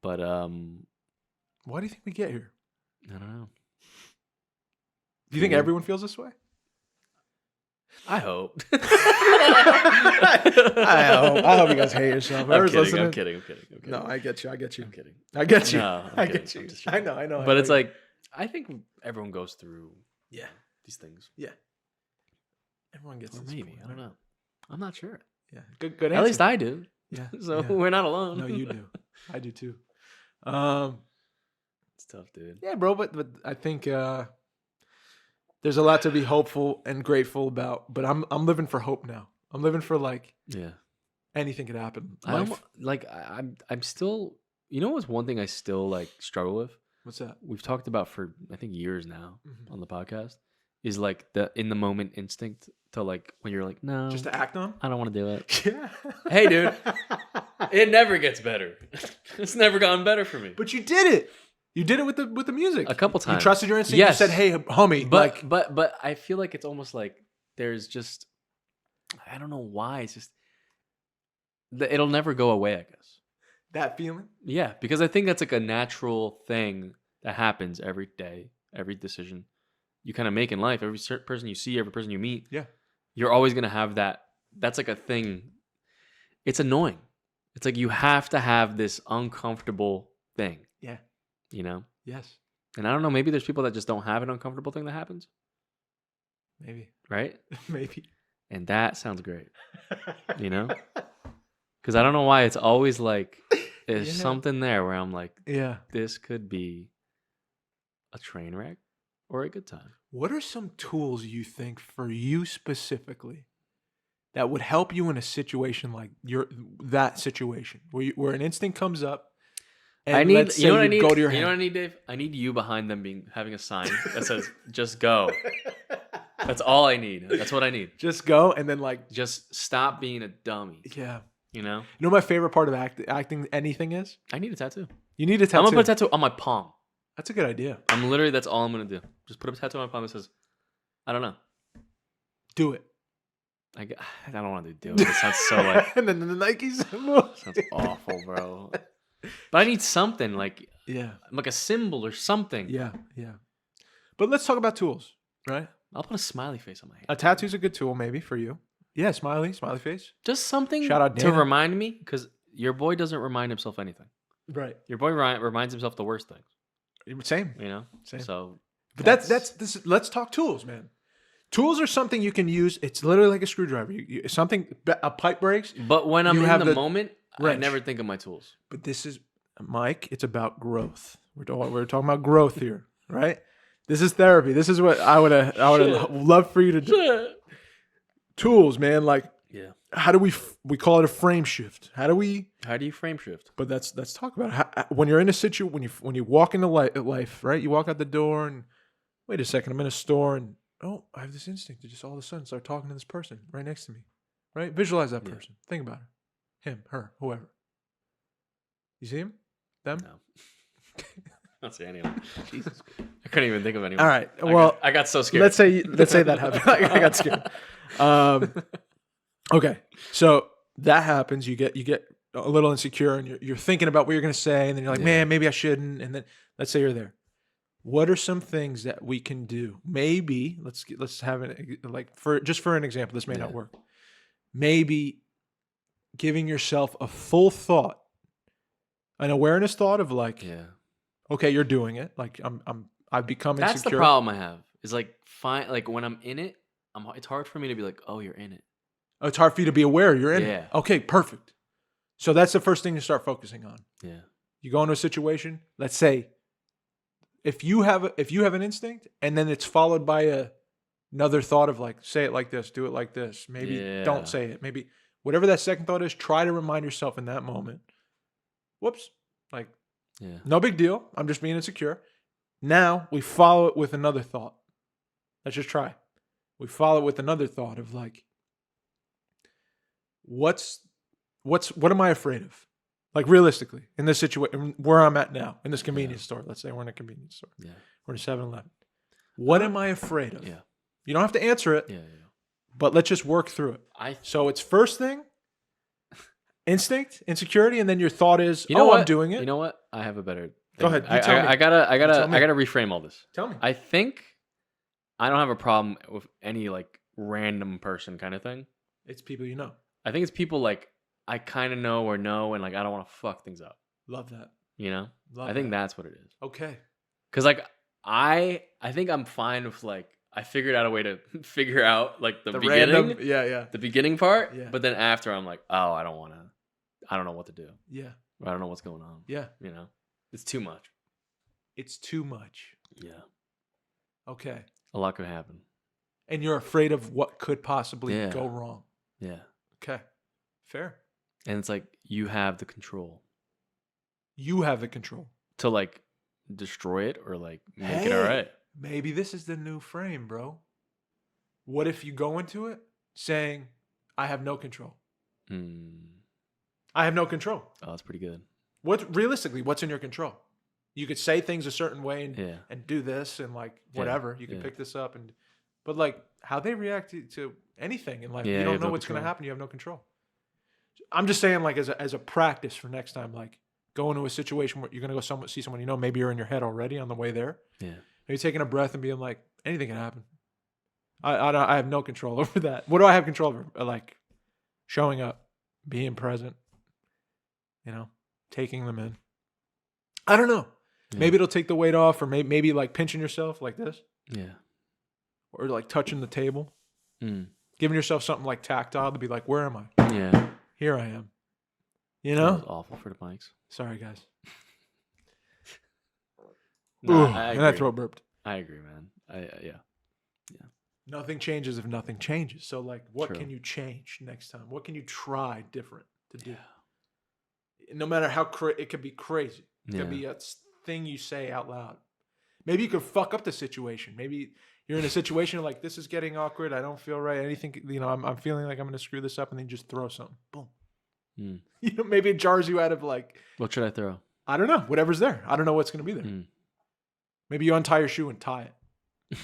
[SPEAKER 1] But
[SPEAKER 2] why do you think we get here?
[SPEAKER 1] I don't know.
[SPEAKER 2] Do you think everyone feels this way?
[SPEAKER 1] I hope.
[SPEAKER 2] I hope you guys hate yourself.
[SPEAKER 1] I'm kidding.
[SPEAKER 2] No, I get you.
[SPEAKER 1] I'm kidding.
[SPEAKER 2] I get you.
[SPEAKER 1] No,
[SPEAKER 2] I get you. I know.
[SPEAKER 1] But it's like, I think everyone goes through these things.
[SPEAKER 2] Yeah. Everyone gets this.
[SPEAKER 1] Maybe. I don't know. I'm not sure.
[SPEAKER 2] Yeah. Good answer.
[SPEAKER 1] At least I do.
[SPEAKER 2] Yeah.
[SPEAKER 1] So we're not alone.
[SPEAKER 2] No, you do. I do too.
[SPEAKER 1] It's tough, dude.
[SPEAKER 2] Yeah, bro, but I think there's a lot to be hopeful and grateful about. But I'm living for hope now. I'm living for like anything could happen.
[SPEAKER 1] I'm still, you know what's one thing I still like struggle with?
[SPEAKER 2] What's that?
[SPEAKER 1] We've talked about for I think years now on the podcast. Is like the in the moment instinct to like when you're like, no,
[SPEAKER 2] just to act on.
[SPEAKER 1] I don't want to do it.
[SPEAKER 2] Yeah.
[SPEAKER 1] Hey, dude, it never gets better. It's never gotten better for me.
[SPEAKER 2] But you did it. You did it with the music
[SPEAKER 1] a couple times.
[SPEAKER 2] You trusted your instinct.
[SPEAKER 1] Yes.
[SPEAKER 2] You said, "Hey, homie."
[SPEAKER 1] But I feel like it's almost like there's just I don't know why. It's just it'll never go away. I guess
[SPEAKER 2] that feeling.
[SPEAKER 1] Yeah, because I think that's like a natural thing that happens every day, every decision you kind of make in life, every person you see, every person you meet, you're always going to have that. That's like a thing. It's annoying. It's like you have to have this uncomfortable thing,
[SPEAKER 2] Yeah.
[SPEAKER 1] you know?
[SPEAKER 2] Yes.
[SPEAKER 1] And I don't know, maybe there's people that just don't have an uncomfortable thing that happens,
[SPEAKER 2] Maybe.
[SPEAKER 1] right?
[SPEAKER 2] Maybe.
[SPEAKER 1] And that sounds great, you know? Because I don't know why it's always like there's something there where I'm like,
[SPEAKER 2] Yeah.
[SPEAKER 1] this could be a train wreck or a good time.
[SPEAKER 2] What are some tools you think for you specifically that would help you in a situation like that situation where an instinct comes up
[SPEAKER 1] I
[SPEAKER 2] and
[SPEAKER 1] need,
[SPEAKER 2] let's say
[SPEAKER 1] you know what I
[SPEAKER 2] you
[SPEAKER 1] need?
[SPEAKER 2] go to your
[SPEAKER 1] You know
[SPEAKER 2] head.
[SPEAKER 1] what I need, Dave? I need you behind them having a sign that says, just go. That's all I need. That's what I need.
[SPEAKER 2] Just go and then like,
[SPEAKER 1] Just stop being a dummy,
[SPEAKER 2] yeah.
[SPEAKER 1] you know?
[SPEAKER 2] You know what my favorite part of acting anything is?
[SPEAKER 1] I need a tattoo.
[SPEAKER 2] You need a
[SPEAKER 1] I'm
[SPEAKER 2] tattoo.
[SPEAKER 1] going to put a tattoo on my palm.
[SPEAKER 2] That's a good idea.
[SPEAKER 1] That's all I'm going to do. Just put a tattoo on my palm that says, I don't know.
[SPEAKER 2] Do it.
[SPEAKER 1] I don't want to do it. It sounds so like,
[SPEAKER 2] And then the Nike symbol.
[SPEAKER 1] sounds awful, bro. But I need something like
[SPEAKER 2] Yeah.
[SPEAKER 1] a symbol or something.
[SPEAKER 2] Yeah. Yeah. But let's talk about tools, right?
[SPEAKER 1] I'll put a smiley face on my hand.
[SPEAKER 2] A tattoo's a good tool maybe for you. Yeah, smiley face.
[SPEAKER 1] Just something
[SPEAKER 2] Shout out
[SPEAKER 1] to
[SPEAKER 2] Dana.
[SPEAKER 1] remind me, because your boy doesn't remind himself anything.
[SPEAKER 2] Right.
[SPEAKER 1] Your boy reminds himself the worst things,
[SPEAKER 2] Same.
[SPEAKER 1] you know?
[SPEAKER 2] Same.
[SPEAKER 1] So,
[SPEAKER 2] But that's this. Let's talk tools, man. Tools are something you can use. It's literally like a screwdriver. A pipe breaks.
[SPEAKER 1] But when I'm
[SPEAKER 2] You
[SPEAKER 1] in
[SPEAKER 2] have
[SPEAKER 1] the
[SPEAKER 2] the
[SPEAKER 1] moment, I
[SPEAKER 2] wrench.
[SPEAKER 1] never think of my tools.
[SPEAKER 2] But this is, Mike, it's about growth. We're talking about growth here, right? This is therapy. This is what I would have loved for you to do. Tools, man. Like,
[SPEAKER 1] Yeah.
[SPEAKER 2] how do we call it a frame shift? How do you
[SPEAKER 1] frame shift?
[SPEAKER 2] But let's talk about it. When you're in a situation, when you walk into life, right? You walk out the door and wait a second, I'm in a store and oh, I have this instinct to just all of a sudden start talking to this person right next to me, right? Visualize that person. Think about it. Him, her, whoever. You see him? Them?
[SPEAKER 1] No. I don't see anyone. Jesus. I couldn't even think of anyone.
[SPEAKER 2] All right. Well,
[SPEAKER 1] I got so scared.
[SPEAKER 2] let's say that happened. I got scared. Okay. So that happens. You get a little insecure and you're thinking about what you're going to say. And then you're like, man, maybe I shouldn't. And then let's say you're there. What are some things that we can do? Maybe let's have it like for an example, this may not work. Maybe giving yourself a full thought, an awareness thought of like, okay, you're doing it. Like I've become insecure.
[SPEAKER 1] That's the problem I have. Is like when I'm in it, it's hard for me to be like, oh, you're in it.
[SPEAKER 2] Oh, it's hard for you to be aware you're in it. Okay, perfect. So that's the first thing to start focusing on.
[SPEAKER 1] Yeah.
[SPEAKER 2] You go into a situation, let's say if you have an instinct and then it's followed by another thought of like, say it like this, do it like this. Maybe don't say it. Maybe whatever that second thought is, try to remind yourself in that moment. Whoops. Like, no big deal. I'm just being insecure. Now we follow it with another thought. Let's just try. We follow it with another thought of like, what am I afraid of? Like realistically, in this situation, where I'm at now, in this convenience store, let's say we're in a convenience store.
[SPEAKER 1] Yeah.
[SPEAKER 2] We're in a 7-Eleven. What am I afraid of?
[SPEAKER 1] Yeah.
[SPEAKER 2] You don't have to answer it.
[SPEAKER 1] Yeah.
[SPEAKER 2] But let's just work through it. So it's first thing, instinct, insecurity, and then your thought is, I'm doing it.
[SPEAKER 1] You know what? I have a better thing.
[SPEAKER 2] Go ahead. You
[SPEAKER 1] tell
[SPEAKER 2] me.
[SPEAKER 1] I gotta reframe all this.
[SPEAKER 2] Tell me.
[SPEAKER 1] I think I don't have a problem with any like random person kind of thing.
[SPEAKER 2] It's people you know.
[SPEAKER 1] I think it's people like I kind of know and like I don't want to fuck things up.
[SPEAKER 2] Love that.
[SPEAKER 1] You know?
[SPEAKER 2] Love
[SPEAKER 1] I think
[SPEAKER 2] that.
[SPEAKER 1] that's what it is.
[SPEAKER 2] Okay.
[SPEAKER 1] Cause like I think I'm fine with like I figured out a way to figure out like the beginning.
[SPEAKER 2] Random,
[SPEAKER 1] the beginning part.
[SPEAKER 2] Yeah.
[SPEAKER 1] But then after I'm like, oh, I don't know what to do.
[SPEAKER 2] Yeah.
[SPEAKER 1] I don't know what's going on.
[SPEAKER 2] Yeah.
[SPEAKER 1] You know? It's too much.
[SPEAKER 2] It's too much.
[SPEAKER 1] Yeah.
[SPEAKER 2] Okay.
[SPEAKER 1] A lot could happen.
[SPEAKER 2] And you're afraid of what could possibly go wrong.
[SPEAKER 1] Yeah.
[SPEAKER 2] Okay. Fair.
[SPEAKER 1] And it's like you have the control.
[SPEAKER 2] You have the control.
[SPEAKER 1] To like destroy it or like make it all right.
[SPEAKER 2] Maybe this is the new frame, bro. What if you go into it saying, I have no control? I have no control.
[SPEAKER 1] Oh, that's pretty good.
[SPEAKER 2] Realistically, what's in your control? You could say things a certain way and do this and like whatever. You can pick this up but like how they react to anything in life, you don't know what's going to happen. You have no control. I'm just saying like as a practice for next time, like go into a situation where you're going to go see someone you know, maybe you're in your head already on the way there.
[SPEAKER 1] Yeah.
[SPEAKER 2] Maybe taking a breath and being like, anything can happen. I have no control over that. What do I have control over? Like showing up, being present, taking them in. I don't know.
[SPEAKER 1] Yeah.
[SPEAKER 2] Maybe it'll take the weight off, or maybe like pinching yourself like this.
[SPEAKER 1] Yeah.
[SPEAKER 2] Or like touching the table.
[SPEAKER 1] Mm.
[SPEAKER 2] Giving yourself something like tactile to be like, where am I?
[SPEAKER 1] Yeah.
[SPEAKER 2] Here I am.
[SPEAKER 1] That was awful for the mics.
[SPEAKER 2] Sorry, guys.
[SPEAKER 1] No,
[SPEAKER 2] And I throat burped.
[SPEAKER 1] I agree, man. Yeah.
[SPEAKER 2] Nothing changes if nothing changes. So, like, what
[SPEAKER 1] True.
[SPEAKER 2] can you change next time? What can you try different to do? No matter how it could be crazy. It could be a thing you say out loud. Maybe you could fuck up the situation. Maybe you're in a situation like, this is getting awkward. I don't feel right. Anything, I'm feeling like I'm going to screw this up, and then just throw something. Boom.
[SPEAKER 1] Mm.
[SPEAKER 2] Maybe it jars you out of like.
[SPEAKER 1] What should I throw?
[SPEAKER 2] I don't know. Whatever's there. I don't know what's going to be there.
[SPEAKER 1] Mm.
[SPEAKER 2] Maybe you untie your shoe and tie it.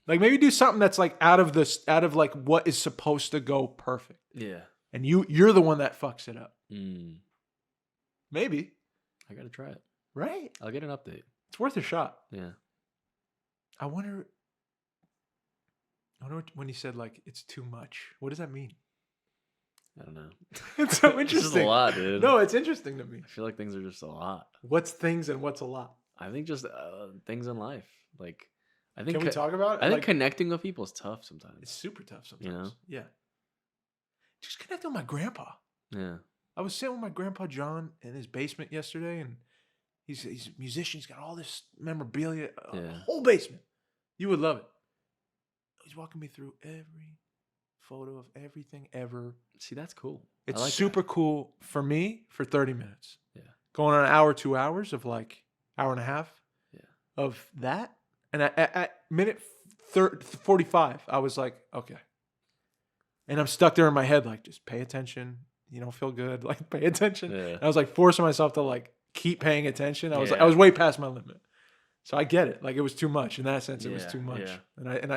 [SPEAKER 2] Like maybe do something that's like out of like what is supposed to go perfect.
[SPEAKER 1] Yeah.
[SPEAKER 2] And you're the one that fucks it up.
[SPEAKER 1] Mm.
[SPEAKER 2] Maybe.
[SPEAKER 1] I got to try it.
[SPEAKER 2] Right?
[SPEAKER 1] I'll get an update.
[SPEAKER 2] It's worth a shot.
[SPEAKER 1] Yeah.
[SPEAKER 2] I wonder when he said like it's too much. What does that mean?
[SPEAKER 1] I don't know.
[SPEAKER 2] It's so
[SPEAKER 1] It's
[SPEAKER 2] interesting.
[SPEAKER 1] just a lot, dude.
[SPEAKER 2] No, it's interesting to me.
[SPEAKER 1] I feel like things are just a lot.
[SPEAKER 2] What's things and what's a lot?
[SPEAKER 1] I think just things in life. Like, I think
[SPEAKER 2] Can we talk about it?
[SPEAKER 1] I think
[SPEAKER 2] Like,
[SPEAKER 1] connecting with people is tough sometimes.
[SPEAKER 2] it's super tough sometimes.
[SPEAKER 1] You know?
[SPEAKER 2] Yeah. Just connect with my grandpa.
[SPEAKER 1] Yeah.
[SPEAKER 2] I was sitting with my grandpa John in his basement yesterday, and he's a musician. He's got all this memorabilia, a whole basement. You would love it. He's walking me through every photo of everything ever.
[SPEAKER 1] See, that's cool.
[SPEAKER 2] It's
[SPEAKER 1] I like
[SPEAKER 2] super cool for me for 30 minutes.
[SPEAKER 1] Yeah.
[SPEAKER 2] Going on an hour, 2 hours of like hour and a half of that. And at minute 45, I was like, okay. And I'm stuck there in my head, like, just pay attention. You don't feel good. Like, pay attention.
[SPEAKER 1] Yeah.
[SPEAKER 2] And I was like forcing myself to like keep paying attention. I was way past my limit. So I get it. Like it was too much. In that sense, it was too much.
[SPEAKER 1] Yeah.
[SPEAKER 2] And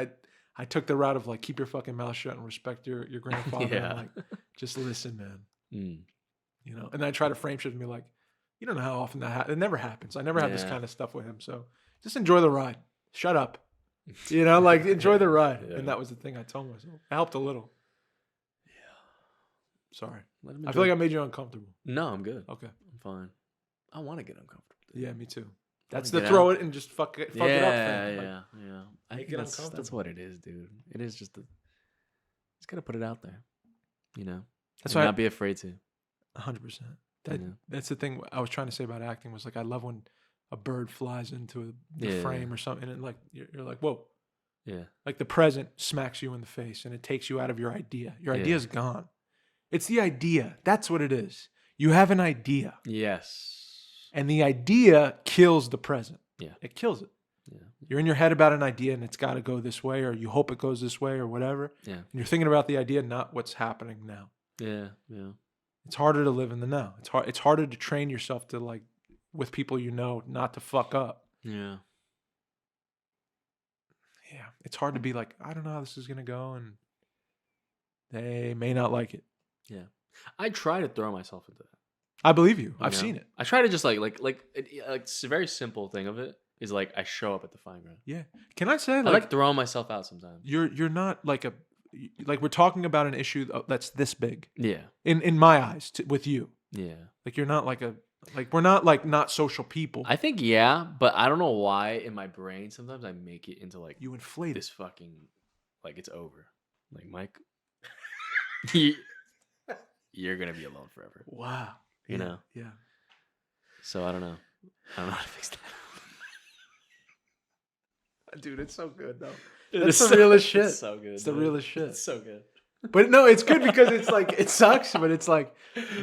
[SPEAKER 2] I took the route of like keep your fucking mouth shut and respect your grandfather.
[SPEAKER 1] Yeah.
[SPEAKER 2] And like just listen, man.
[SPEAKER 1] Mm.
[SPEAKER 2] You know. And then I try to frame shit and be like, you don't know how often that happens. It never happens. I never have this
[SPEAKER 1] Yeah.
[SPEAKER 2] kind of stuff with him. So just enjoy the ride. Shut up. You know, like enjoy the ride.
[SPEAKER 1] Yeah.
[SPEAKER 2] And that was the thing I told myself. It helped a little.
[SPEAKER 1] Yeah.
[SPEAKER 2] Sorry.
[SPEAKER 1] Let him
[SPEAKER 2] I feel like
[SPEAKER 1] enjoy-
[SPEAKER 2] I made you uncomfortable.
[SPEAKER 1] No, I'm good.
[SPEAKER 2] Okay.
[SPEAKER 1] I'm fine. I want to get uncomfortable. dude.
[SPEAKER 2] Yeah, me too.
[SPEAKER 1] I
[SPEAKER 2] That's
[SPEAKER 1] wanna
[SPEAKER 2] the
[SPEAKER 1] get
[SPEAKER 2] throw
[SPEAKER 1] out.
[SPEAKER 2] it and just fuck it up thing.
[SPEAKER 1] Yeah.
[SPEAKER 2] Like,
[SPEAKER 1] Yeah. I
[SPEAKER 2] make
[SPEAKER 1] think
[SPEAKER 2] it
[SPEAKER 1] that's
[SPEAKER 2] uncomfortable.
[SPEAKER 1] what it is, dude. It is just just gotta put it out there. You know.
[SPEAKER 2] That's
[SPEAKER 1] And
[SPEAKER 2] why
[SPEAKER 1] not be afraid to.
[SPEAKER 2] 100%.
[SPEAKER 1] Yeah.
[SPEAKER 2] That's the thing I was trying to say about acting was like I love when a bird flies into the
[SPEAKER 1] Yeah.
[SPEAKER 2] frame or something and like you're like, whoa.
[SPEAKER 1] Yeah.
[SPEAKER 2] Like the present smacks you in the face and it takes you out of your idea. Your
[SPEAKER 1] Yeah.
[SPEAKER 2] idea's gone. It's the idea. That's what it is. You have an idea.
[SPEAKER 1] Yes.
[SPEAKER 2] And the idea kills the present.
[SPEAKER 1] Yeah.
[SPEAKER 2] It kills it.
[SPEAKER 1] Yeah.
[SPEAKER 2] You're in your head about an idea and it's got to go this way or you hope it goes this way or whatever.
[SPEAKER 1] Yeah.
[SPEAKER 2] And you're thinking about the idea, not what's happening now.
[SPEAKER 1] Yeah. Yeah.
[SPEAKER 2] It's harder to live in the now. It's harder to train yourself to like with people you know not to fuck up.
[SPEAKER 1] Yeah.
[SPEAKER 2] Yeah. It's hard to be like, I don't know how this is going to go and they may not like it.
[SPEAKER 1] Yeah. I try to throw myself into that.
[SPEAKER 2] I believe you.
[SPEAKER 1] You
[SPEAKER 2] I've
[SPEAKER 1] know?
[SPEAKER 2] seen it.
[SPEAKER 1] I try to just like it's a very simple thing of it is like I show up at the fine ground.
[SPEAKER 2] Yeah. Can I say
[SPEAKER 1] I like throwing myself out sometimes.
[SPEAKER 2] you're not like we're talking about an issue that's this big
[SPEAKER 1] Yeah.
[SPEAKER 2] in my eyes with you.
[SPEAKER 1] Yeah.
[SPEAKER 2] Like you're not like we're not like not social people.
[SPEAKER 1] I think but I don't know why in my brain sometimes I make it into like
[SPEAKER 2] You inflate
[SPEAKER 1] this fucking like it's over. Like Mike, you're gonna be alone forever.
[SPEAKER 2] Wow.
[SPEAKER 1] You know.
[SPEAKER 2] Yeah.
[SPEAKER 1] So I don't know. I don't know how to fix that.
[SPEAKER 2] Dude, it's so good though.
[SPEAKER 1] It
[SPEAKER 2] That's
[SPEAKER 1] is
[SPEAKER 2] the realest shit.
[SPEAKER 1] It's so good.
[SPEAKER 2] It's the
[SPEAKER 1] dude.
[SPEAKER 2] realest shit.
[SPEAKER 1] It's so good.
[SPEAKER 2] But no, it's good because it's like it sucks, but it's like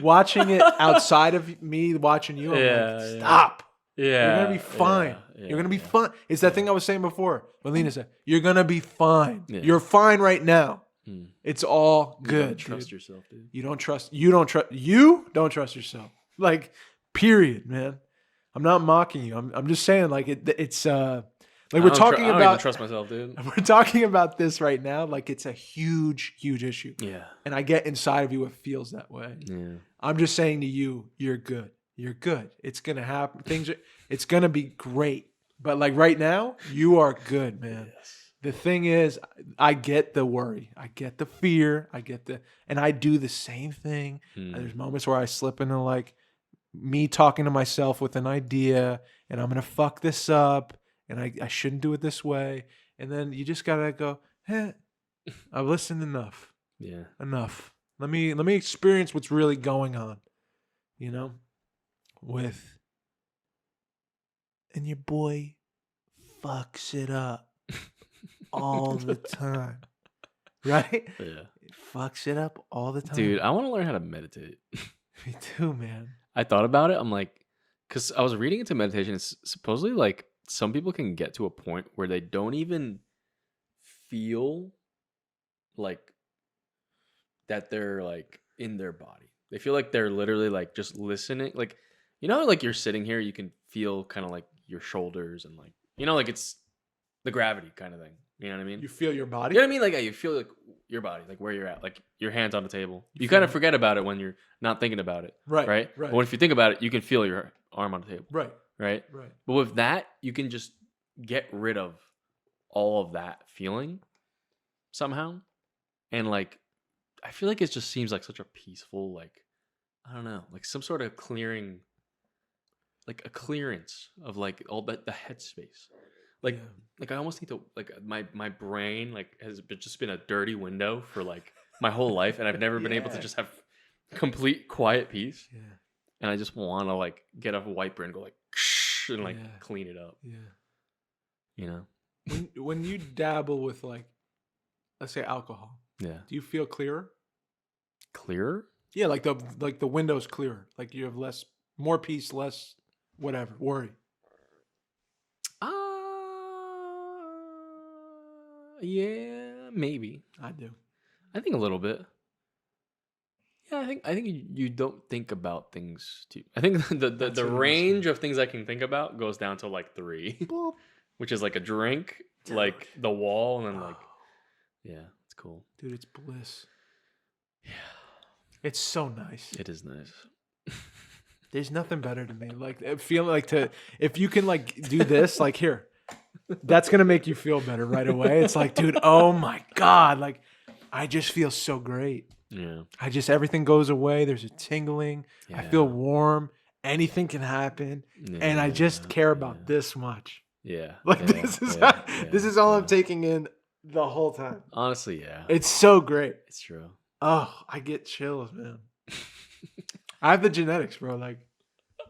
[SPEAKER 2] watching it outside of me watching you. I'm
[SPEAKER 1] Yeah,
[SPEAKER 2] like,
[SPEAKER 1] yeah.
[SPEAKER 2] stop.
[SPEAKER 1] Yeah.
[SPEAKER 2] You're gonna be fine. You're gonna be fine. It's that thing I was saying before. Melina said, "You're gonna be fine.
[SPEAKER 1] Yeah.
[SPEAKER 2] You're fine right now.
[SPEAKER 1] Mm.
[SPEAKER 2] It's all
[SPEAKER 1] You gotta
[SPEAKER 2] good.
[SPEAKER 1] trust
[SPEAKER 2] dude.
[SPEAKER 1] yourself, dude.
[SPEAKER 2] You don't trust yourself. Like, period, man. I'm not mocking you. I'm just saying, like it's like we're talking
[SPEAKER 1] I don't even
[SPEAKER 2] about.
[SPEAKER 1] trust myself, dude.
[SPEAKER 2] We're talking about this right now. Like it's a huge, huge issue.
[SPEAKER 1] Yeah.
[SPEAKER 2] And I get inside of you, it feels that way.
[SPEAKER 1] Yeah.
[SPEAKER 2] I'm just saying to you, you're good. You're good. It's gonna happen. It's gonna be great. But like right now, you are good, man.
[SPEAKER 1] Yes.
[SPEAKER 2] The thing is, I get the worry. I get the fear. And I do the same thing.
[SPEAKER 1] Mm.
[SPEAKER 2] And there's moments where I slip into like me talking to myself with an idea, and I'm gonna fuck this up, and I shouldn't do it this way. And then you just gotta go, I've listened enough.
[SPEAKER 1] Yeah.
[SPEAKER 2] Enough. Let me experience what's really going on. And your boy fucks it up all the time. Right?
[SPEAKER 1] Yeah.
[SPEAKER 2] It fucks it up all the time.
[SPEAKER 1] Dude, I want to learn how to meditate.
[SPEAKER 2] Me too, man.
[SPEAKER 1] I thought about it. I'm like, because I was reading into meditation. It's supposedly like some people can get to a point where they don't even feel like that they're like in their body. They feel like they're literally like just listening. Like, like you're sitting here, you can feel kind of like your shoulders and like, like it's the gravity kind of thing. You know what I mean?
[SPEAKER 2] You feel your body?
[SPEAKER 1] You know what I mean? Like, yeah, you feel like your body, like where you're at, like your hands on the table. You kind of forget about it when you're not thinking about it. Right. But when if you think about it, you can feel your arm on the table. Right. But with that, you can just get rid of all of that feeling somehow. And like, I feel like it just seems like such a peaceful, like, I don't know, like some sort of clearing, like a clearance of like all the headspace. Like, I almost think like my brain like has just been a dirty window for like my whole life, and I've never been able to just have complete quiet peace. Yeah. And I just want to like get a wiper and go like and like clean it up. Yeah.
[SPEAKER 2] When you dabble with like, let's say alcohol.
[SPEAKER 1] Yeah.
[SPEAKER 2] Do you feel clearer?
[SPEAKER 1] Clearer?
[SPEAKER 2] Yeah, like the window's clearer. Like you have more peace, less whatever worry.
[SPEAKER 1] Yeah, maybe.
[SPEAKER 2] I do.
[SPEAKER 1] I think a little bit. Yeah, I think you don't think about things too. I think the range of things I can think about goes down to like 3, which is like a drink, like the wall, and then like, yeah, it's cool,
[SPEAKER 2] dude. It's bliss. Yeah, it's so nice.
[SPEAKER 1] It is nice.
[SPEAKER 2] There's nothing better to me. Like feeling like if you can like do this, like here. That's going to make you feel better right away. It's like, dude, oh my God. Like, I just feel so great.
[SPEAKER 1] Yeah.
[SPEAKER 2] Everything goes away. There's a tingling. Yeah. I feel warm. Anything can happen. Yeah, and I just care about this much.
[SPEAKER 1] Yeah.
[SPEAKER 2] Like, this is all I'm taking in the whole time.
[SPEAKER 1] Honestly, yeah.
[SPEAKER 2] It's so great.
[SPEAKER 1] It's true.
[SPEAKER 2] Oh, I get chills, man. I have the genetics, bro. Like,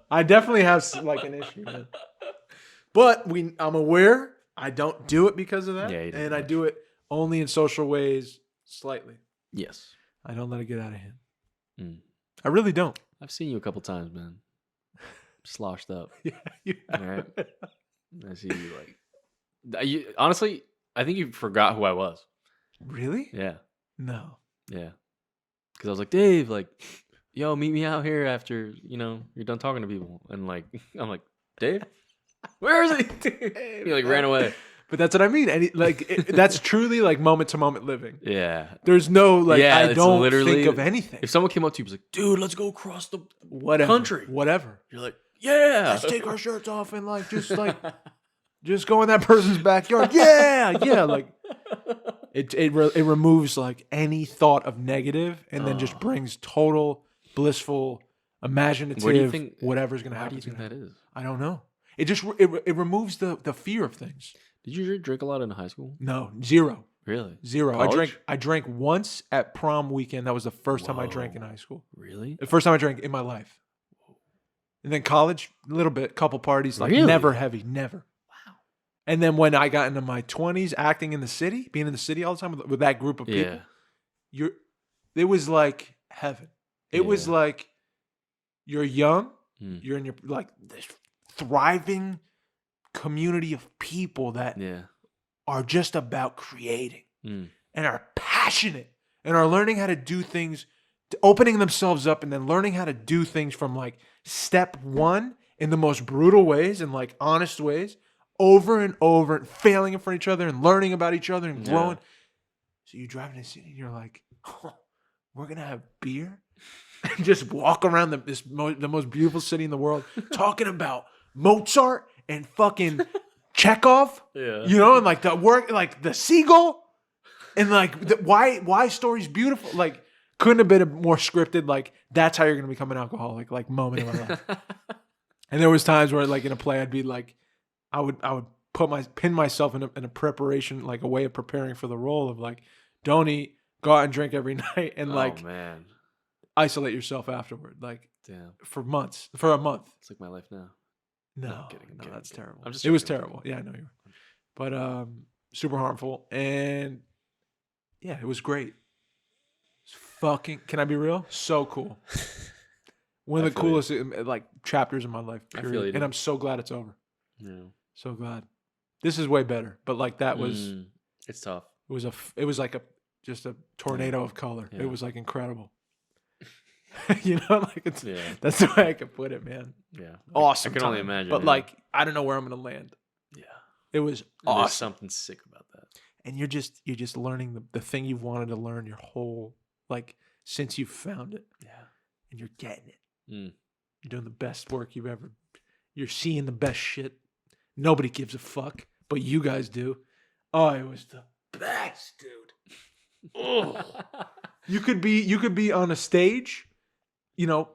[SPEAKER 2] I definitely have like an issue, man. But I'm aware I don't do it because of that. Yeah, and I do it only in social ways slightly.
[SPEAKER 1] Yes.
[SPEAKER 2] I don't let it get out of hand. I really don't.
[SPEAKER 1] I've seen you a couple times, man. Sloshed up.
[SPEAKER 2] Yeah.
[SPEAKER 1] All right. I see you like... honestly, I think you forgot who I was.
[SPEAKER 2] Really?
[SPEAKER 1] Yeah.
[SPEAKER 2] No.
[SPEAKER 1] Yeah. Because I was like, Dave, like, yo, meet me out here after, you're done talking to people. And like, I'm like, Dave? Where is he? He like ran away.
[SPEAKER 2] But that's what I mean. That's truly like moment to moment living.
[SPEAKER 1] Yeah.
[SPEAKER 2] There's no like I don't think of anything.
[SPEAKER 1] If someone came up to you and was like, dude, let's go across the country.
[SPEAKER 2] Whatever.
[SPEAKER 1] You're like, yeah.
[SPEAKER 2] Let's take our shirts off and just go in that person's backyard. Yeah. Yeah. Like it removes like any thought of negative and then just brings total blissful, imaginative,
[SPEAKER 1] where do you think,
[SPEAKER 2] whatever's gonna happen.
[SPEAKER 1] Why do you think that is?
[SPEAKER 2] I don't know. It just it removes the fear of things.
[SPEAKER 1] Did you drink a lot in high school?
[SPEAKER 2] No, 0.
[SPEAKER 1] Really?
[SPEAKER 2] 0. College? I drank once at prom weekend. That was the first time I drank in high school.
[SPEAKER 1] Really?
[SPEAKER 2] The first time I drank in my life. And then college, a little bit, couple parties, like never heavy, never. Wow. And then when I got into my 20s, acting in the city, being in the city all the time with that group of people, it was like heaven. It was like you're young, you're in your like this thriving community of people that are just about creating and are passionate and are learning how to do things, opening themselves up and then learning how to do things from like step 1 in the most brutal ways and like honest ways over and over and failing in front of each other and learning about each other and growing. So you drive in the city and you're like, oh, we're going to have beer and just walk around the most beautiful city in the world talking about Mozart and fucking Chekhov, and like the work, like the seagull, and like why story's beautiful, like couldn't have been a more scripted, like, that's how you're going to become an alcoholic, like, moment in my life. And there was times where, like, in a play, I'd be like, I would pin myself in a preparation, like a way of preparing for the role of like, don't eat, go out and drink every night, and like,
[SPEAKER 1] man,
[SPEAKER 2] isolate yourself afterward, like,
[SPEAKER 1] damn,
[SPEAKER 2] for a month.
[SPEAKER 1] It's like my life now.
[SPEAKER 2] No,
[SPEAKER 1] I'm kidding,
[SPEAKER 2] that's terrible.
[SPEAKER 1] I'm just
[SPEAKER 2] it was
[SPEAKER 1] joking.
[SPEAKER 2] terrible. Yeah, I know you were. But super harmful, and yeah, it was great. It's fucking. Can I be real? So cool. One of the coolest like chapters in my life. Period. And I'm so glad it's over.
[SPEAKER 1] Yeah.
[SPEAKER 2] So glad. This is way better, but like that was.
[SPEAKER 1] It's tough.
[SPEAKER 2] It was like just a tornado of color.
[SPEAKER 1] Yeah.
[SPEAKER 2] It was like incredible. You know, like that's the way I could put it, man.
[SPEAKER 1] Yeah.
[SPEAKER 2] Awesome.
[SPEAKER 1] I can only imagine.
[SPEAKER 2] But like, I don't know where I'm gonna land.
[SPEAKER 1] Yeah.
[SPEAKER 2] It was awesome.
[SPEAKER 1] There's something sick about that.
[SPEAKER 2] And you're just learning the thing you've wanted to learn your whole, like, since you found it. Yeah. And you're getting it. You're doing the best work you're seeing the best shit. Nobody gives a fuck, but you guys do. Oh, it was the best, dude. Oh. You could be on a stage, you know,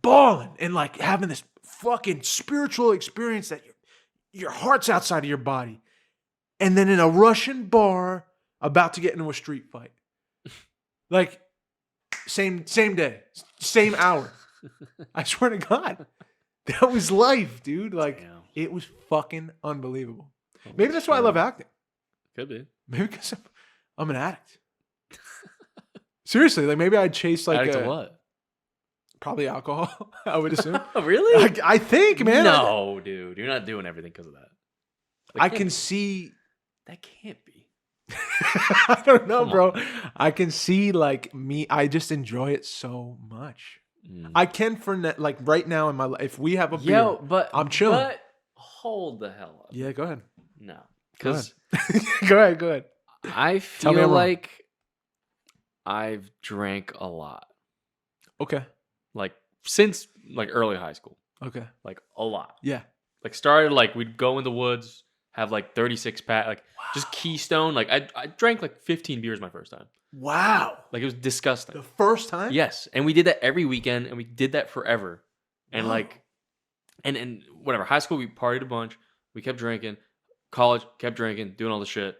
[SPEAKER 2] bawling and like having this fucking spiritual experience that your heart's outside of your body. And then in a Russian bar about to get into a street fight. Like, same day, same hour. I swear to God. That was life, dude. Like, it was fucking unbelievable. Maybe that's why I love acting.
[SPEAKER 1] Could be.
[SPEAKER 2] Maybe because I'm an addict. Seriously, like maybe I'd chase like
[SPEAKER 1] addict to what?
[SPEAKER 2] Probably alcohol, I would assume.
[SPEAKER 1] Really?
[SPEAKER 2] I think, man.
[SPEAKER 1] No, dude. You're not doing everything because of that.
[SPEAKER 2] I can see.
[SPEAKER 1] That can't be.
[SPEAKER 2] I don't know, bro. I can see like me. I just enjoy it so much. I can like right now in my life. If we have a beer,
[SPEAKER 1] but
[SPEAKER 2] I'm chilling.
[SPEAKER 1] But hold the hell up.
[SPEAKER 2] Yeah, go ahead.
[SPEAKER 1] No, because
[SPEAKER 2] go ahead.
[SPEAKER 1] I feel like I've drank a lot.
[SPEAKER 2] Okay.
[SPEAKER 1] Like since like early high school.
[SPEAKER 2] Okay.
[SPEAKER 1] Like a lot.
[SPEAKER 2] Yeah.
[SPEAKER 1] Like started like we'd go in the woods, have like 36 pack, like just Keystone. Like I drank like 15 beers my first time.
[SPEAKER 2] Wow.
[SPEAKER 1] Like it was disgusting.
[SPEAKER 2] The first time?
[SPEAKER 1] Yes. And we did that every weekend and we did that forever. And like and whatever. High school we partied a bunch. We kept drinking. College, kept drinking, doing all the shit.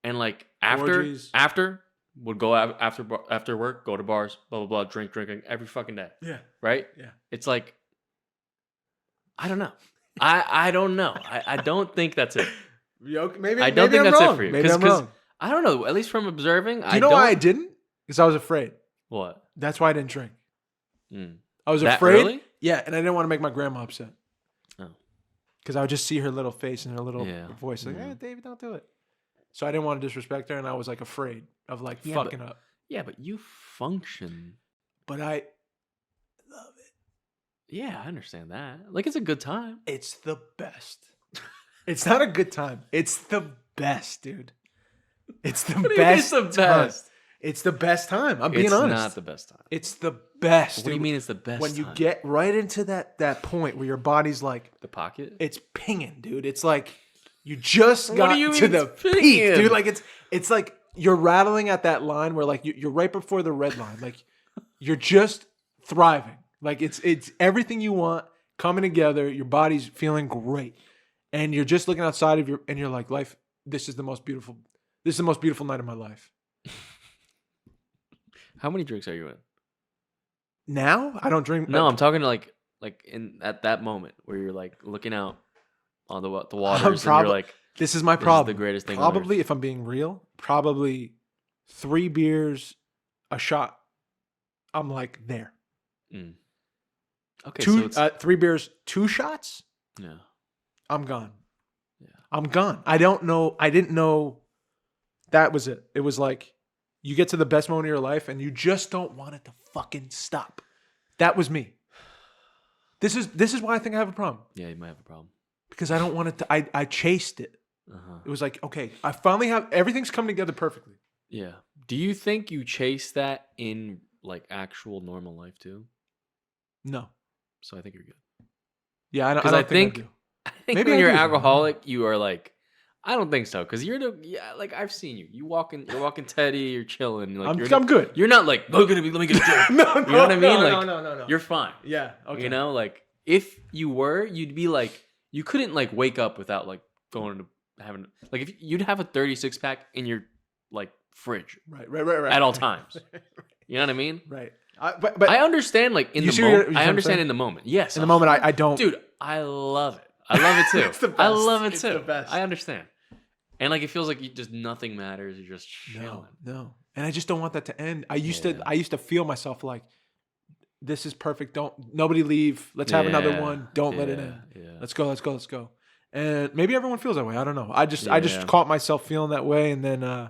[SPEAKER 1] And like after would go out after work, go to bars, blah blah blah, drinking every fucking day.
[SPEAKER 2] Yeah.
[SPEAKER 1] Right?
[SPEAKER 2] Yeah.
[SPEAKER 1] It's like I don't know. I don't know. I don't think that's it.
[SPEAKER 2] Maybe
[SPEAKER 1] I don't think that's
[SPEAKER 2] wrong.
[SPEAKER 1] it for you.
[SPEAKER 2] Maybe I'm wrong.
[SPEAKER 1] I don't know. At least from observing,
[SPEAKER 2] Do you know why I didn't? Because I was afraid.
[SPEAKER 1] What?
[SPEAKER 2] That's why I didn't drink. I was
[SPEAKER 1] that
[SPEAKER 2] afraid.
[SPEAKER 1] Early?
[SPEAKER 2] Yeah, and I didn't want to make my grandma upset.
[SPEAKER 1] Oh.
[SPEAKER 2] Because I would just see her little face and her little voice, like, "Hey, David, don't do it." So I didn't want to disrespect her, and I was like afraid of like fucking up.
[SPEAKER 1] Yeah, but you function.
[SPEAKER 2] But I love it.
[SPEAKER 1] Yeah, I understand that. Like, it's a good time.
[SPEAKER 2] It's the best. It's not a good time. It's the best, dude. It's the best.
[SPEAKER 1] It's the best.
[SPEAKER 2] Time. It's the best time. I'm being honest.
[SPEAKER 1] It's not the best time.
[SPEAKER 2] It's the best.
[SPEAKER 1] What do you mean it's the best
[SPEAKER 2] when
[SPEAKER 1] time?
[SPEAKER 2] you get right into that point where your body's like
[SPEAKER 1] the pocket?
[SPEAKER 2] It's pinging, dude. It's like you just got to the
[SPEAKER 1] pinging?
[SPEAKER 2] peak, dude. Like it's like you're rattling at that line where like you're right before the red line. Like you're just thriving. Like it's everything you want coming together. Your body's feeling great, and you're just looking outside of and you're like, life. This is the most beautiful night of my life.
[SPEAKER 1] How many drinks are you in?
[SPEAKER 2] Now I don't drink.
[SPEAKER 1] No, I'm talking to like in at that moment where you're like looking out on the waters and you're like,
[SPEAKER 2] this is my problem.
[SPEAKER 1] This is the greatest thing.
[SPEAKER 2] Probably, if I'm being real, probably 3 beers, a shot. I'm like there.
[SPEAKER 1] Okay, so
[SPEAKER 2] 3 beers, 2 shots.
[SPEAKER 1] Yeah,
[SPEAKER 2] I'm gone.
[SPEAKER 1] Yeah,
[SPEAKER 2] I'm gone. I don't know. I didn't know that was it. It was like you get to the best moment of your life and you just don't want it to fucking stop. That was me. This is why I think I have a problem.
[SPEAKER 1] Yeah, you might have a problem.
[SPEAKER 2] Because I don't want it to. I chased it. It was like, okay, I finally have everything's come together perfectly.
[SPEAKER 1] Yeah. Do you think you chase that in like actual normal life too?
[SPEAKER 2] No.
[SPEAKER 1] So I think you're good.
[SPEAKER 2] Yeah, I don't
[SPEAKER 1] think
[SPEAKER 2] I do.
[SPEAKER 1] I think
[SPEAKER 2] Maybe
[SPEAKER 1] when
[SPEAKER 2] I
[SPEAKER 1] you're
[SPEAKER 2] do.
[SPEAKER 1] alcoholic, you are like, I don't think so, because like I've seen you. You're walking Teddy. You're chilling. Like
[SPEAKER 2] I'm good.
[SPEAKER 1] You're not like let me get a drink.
[SPEAKER 2] No,
[SPEAKER 1] You know what I mean?
[SPEAKER 2] no.
[SPEAKER 1] You're fine.
[SPEAKER 2] Yeah. Okay.
[SPEAKER 1] You know, like if you were, you'd be like you couldn't like wake up without like going to having like if you'd have a 36 pack in your like fridge
[SPEAKER 2] Right.
[SPEAKER 1] at all times. You know what I mean?
[SPEAKER 2] Right. But
[SPEAKER 1] I understand like in
[SPEAKER 2] You
[SPEAKER 1] the
[SPEAKER 2] see
[SPEAKER 1] moment.
[SPEAKER 2] what
[SPEAKER 1] I
[SPEAKER 2] I'm
[SPEAKER 1] understand
[SPEAKER 2] saying?
[SPEAKER 1] in the moment. Yes.
[SPEAKER 2] in the moment, I don't.
[SPEAKER 1] Dude, I love it. I love it too.
[SPEAKER 2] It's the
[SPEAKER 1] I
[SPEAKER 2] best.
[SPEAKER 1] love it
[SPEAKER 2] It's
[SPEAKER 1] too.
[SPEAKER 2] the best.
[SPEAKER 1] I understand. And like it feels like just nothing matters. You're just chilling.
[SPEAKER 2] No. And I just don't want that to end. I used to feel myself like, this is perfect. Nobody leave. Let's have another one. Don't let it end.
[SPEAKER 1] Yeah.
[SPEAKER 2] Let's go. And maybe everyone feels that way. I don't know. I just caught myself feeling that way, and then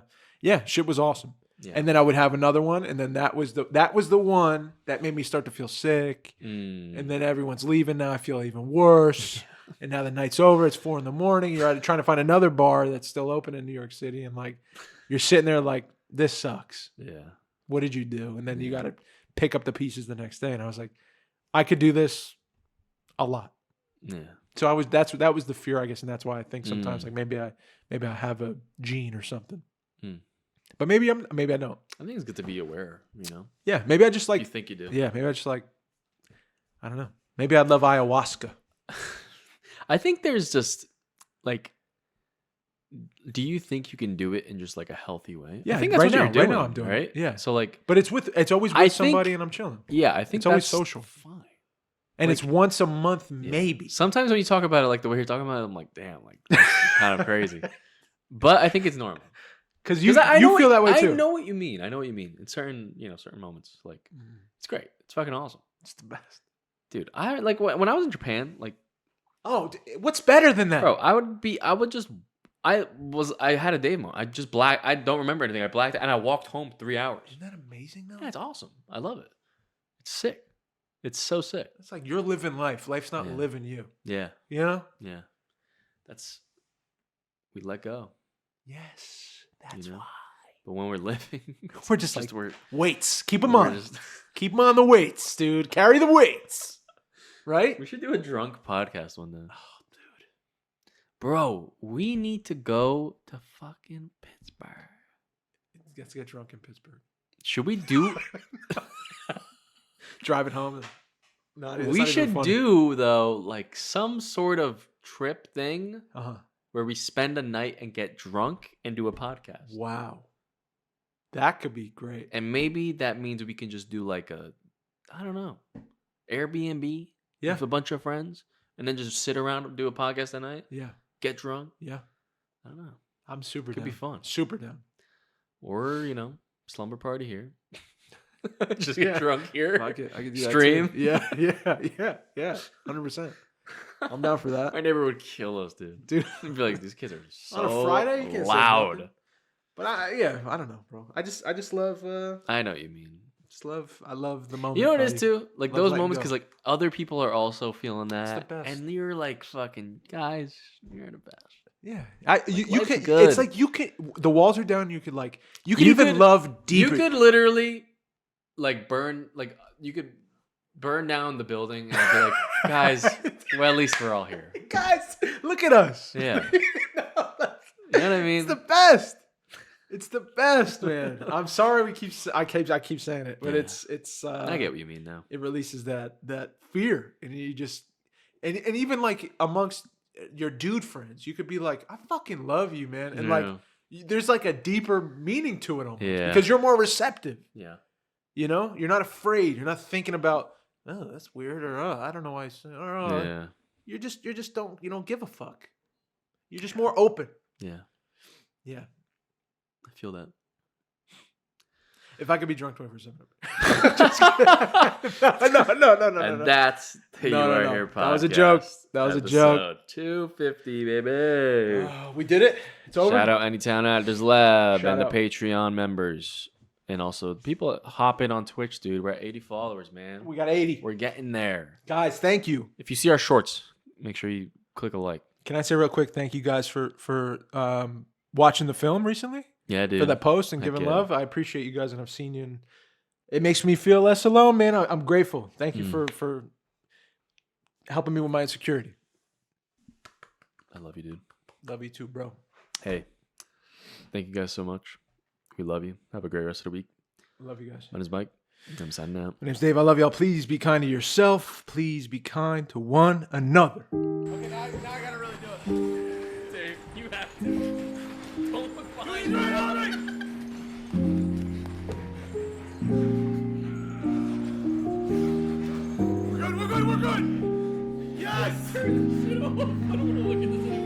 [SPEAKER 2] shit was awesome.
[SPEAKER 1] Yeah.
[SPEAKER 2] And then I would have another one, and then that was the one that made me start to feel sick. And then everyone's leaving. Now I feel even worse. And now the night's over. It's 4 a.m. You're trying to find another bar that's still open in New York City, and like you're sitting there like, this sucks.
[SPEAKER 1] Yeah.
[SPEAKER 2] What did you do? And then you got to pick up the pieces the next day. And I was like, I could do this a lot.
[SPEAKER 1] Yeah.
[SPEAKER 2] So that was the fear, I guess, and that's why I think sometimes like maybe I have a gene or something. But maybe I don't.
[SPEAKER 1] I think it's good to be aware, you know.
[SPEAKER 2] Yeah, maybe I just like
[SPEAKER 1] You think you do.
[SPEAKER 2] Yeah, maybe I just like I don't know. Maybe I'd love ayahuasca.
[SPEAKER 1] I think there's just like do you think you can do it in just like a healthy way?
[SPEAKER 2] Yeah,
[SPEAKER 1] I think that's
[SPEAKER 2] right
[SPEAKER 1] what
[SPEAKER 2] now,
[SPEAKER 1] you're doing,
[SPEAKER 2] right now I'm doing it.
[SPEAKER 1] right?
[SPEAKER 2] Yeah.
[SPEAKER 1] So like
[SPEAKER 2] But it's always with somebody and I'm chilling.
[SPEAKER 1] Yeah, I think
[SPEAKER 2] it's always
[SPEAKER 1] that's
[SPEAKER 2] social.
[SPEAKER 1] Fine.
[SPEAKER 2] And
[SPEAKER 1] Like,
[SPEAKER 2] it's once a month, maybe.
[SPEAKER 1] Sometimes when you talk about it like the way you're talking about it, I'm like, damn, like that's kind of crazy. But I think it's normal.
[SPEAKER 2] Because you feel that way too.
[SPEAKER 1] I know what you mean. In certain moments. Like it's great. It's fucking awesome.
[SPEAKER 2] It's the best.
[SPEAKER 1] Dude, I like when I was in Japan, like
[SPEAKER 2] what's better than that?
[SPEAKER 1] bro, I had a day mode. I don't remember anything. I blacked out and I walked home 3 hours.
[SPEAKER 2] Isn't that amazing though?
[SPEAKER 1] Yeah, it's awesome. I love it. It's sick. It's so sick.
[SPEAKER 2] It's like you're living life. Life's not living you.
[SPEAKER 1] Yeah.
[SPEAKER 2] You know?
[SPEAKER 1] Yeah. We let go.
[SPEAKER 2] Yes. That's why.
[SPEAKER 1] But when we're living,
[SPEAKER 2] we're just like
[SPEAKER 1] we're
[SPEAKER 2] weights. Keep them on. Keep them on the weights, dude. Carry the weights. Right?
[SPEAKER 1] We should do a drunk podcast one day. Oh, dude. Bro, we need to go to fucking Pittsburgh.
[SPEAKER 2] Let's get drunk in Pittsburgh.
[SPEAKER 1] Should we do...
[SPEAKER 2] Drive it home.
[SPEAKER 1] We should do, though, like some sort of trip thing where we spend a night and get drunk and do a podcast.
[SPEAKER 2] Wow. That could be great.
[SPEAKER 1] And maybe that means we can just do like I don't know, Airbnb with a bunch of friends and then just sit around and do a podcast at night.
[SPEAKER 2] Yeah.
[SPEAKER 1] Get drunk.
[SPEAKER 2] Yeah.
[SPEAKER 1] I don't know.
[SPEAKER 2] I'm super down.
[SPEAKER 1] Could be fun.
[SPEAKER 2] Super down.
[SPEAKER 1] Or, slumber party here. Just get drunk here.
[SPEAKER 2] I could do
[SPEAKER 1] Stream.
[SPEAKER 2] That too. Yeah. 100%. I'm down for that.
[SPEAKER 1] My neighbor would kill us, dude. I'd be like, these kids are so
[SPEAKER 2] on a Friday, you can't say
[SPEAKER 1] loud.
[SPEAKER 2] nothing. But I don't know, bro. I just love.
[SPEAKER 1] I know what you mean.
[SPEAKER 2] I love the moment.
[SPEAKER 1] You know what it is too? Like those
[SPEAKER 2] letting
[SPEAKER 1] moments
[SPEAKER 2] go.
[SPEAKER 1] because like other people are also feeling that,
[SPEAKER 2] the best.
[SPEAKER 1] and you're like, fucking guys, you're the best.
[SPEAKER 2] Yeah, you
[SPEAKER 1] life's
[SPEAKER 2] can.
[SPEAKER 1] good.
[SPEAKER 2] It's like you can. The walls are down. You could even love deeper.
[SPEAKER 1] You could literally like burn down the building and be like, guys, well at least we're all here.
[SPEAKER 2] Guys, look at us.
[SPEAKER 1] Yeah. You know what I mean?
[SPEAKER 2] It's the best. It's the best, man. I'm sorry I keep saying it, but it's
[SPEAKER 1] I get what you mean now.
[SPEAKER 2] It releases that fear, and you just and even like amongst your dude friends, you could be like, I fucking love you, man, and like there's like a deeper meaning to it almost because you're more receptive.
[SPEAKER 1] Yeah.
[SPEAKER 2] You're not afraid. You're not thinking about, oh, that's weird, or oh, I don't know why I said, or oh, you just don't give a fuck. You're just more open.
[SPEAKER 1] Yeah.
[SPEAKER 2] Yeah.
[SPEAKER 1] I feel that.
[SPEAKER 2] If I could be drunk 24/7. No.
[SPEAKER 1] And that's the You Are Here podcast.
[SPEAKER 2] That was a joke. That was a joke.
[SPEAKER 1] Episode 250, baby.
[SPEAKER 2] We did it. It's over.
[SPEAKER 1] Shout out Anytown Actors Lab
[SPEAKER 2] Shout
[SPEAKER 1] and
[SPEAKER 2] out.
[SPEAKER 1] the Patreon members. And also people that hop in on Twitch, dude. We're at 80 followers, man.
[SPEAKER 2] We got 80.
[SPEAKER 1] We're getting there.
[SPEAKER 2] Guys, thank you.
[SPEAKER 1] If you see our shorts, make sure you click a like.
[SPEAKER 2] Can I say real quick, thank you guys for watching the film recently?
[SPEAKER 1] Yeah, dude.
[SPEAKER 2] For that post and
[SPEAKER 1] Heck
[SPEAKER 2] giving
[SPEAKER 1] yeah.
[SPEAKER 2] love. I appreciate you guys, and I've seen you, and it makes me feel less alone, man. I'm grateful. Thank you for helping me with my insecurity.
[SPEAKER 1] I love you, dude.
[SPEAKER 2] Love you too, bro.
[SPEAKER 1] Hey, thank you guys so much. We love you. Have a great rest of the week.
[SPEAKER 2] Love you guys.
[SPEAKER 1] My name's Mike. I'm signing out.
[SPEAKER 2] My name's Dave. I love y'all. Please be kind to yourself. Please be kind to one another.
[SPEAKER 3] Okay, now I gotta really do it.
[SPEAKER 1] Dave, you have to. Don't look behind you.
[SPEAKER 3] We're good. Yes!
[SPEAKER 1] I don't want to look at this anymore.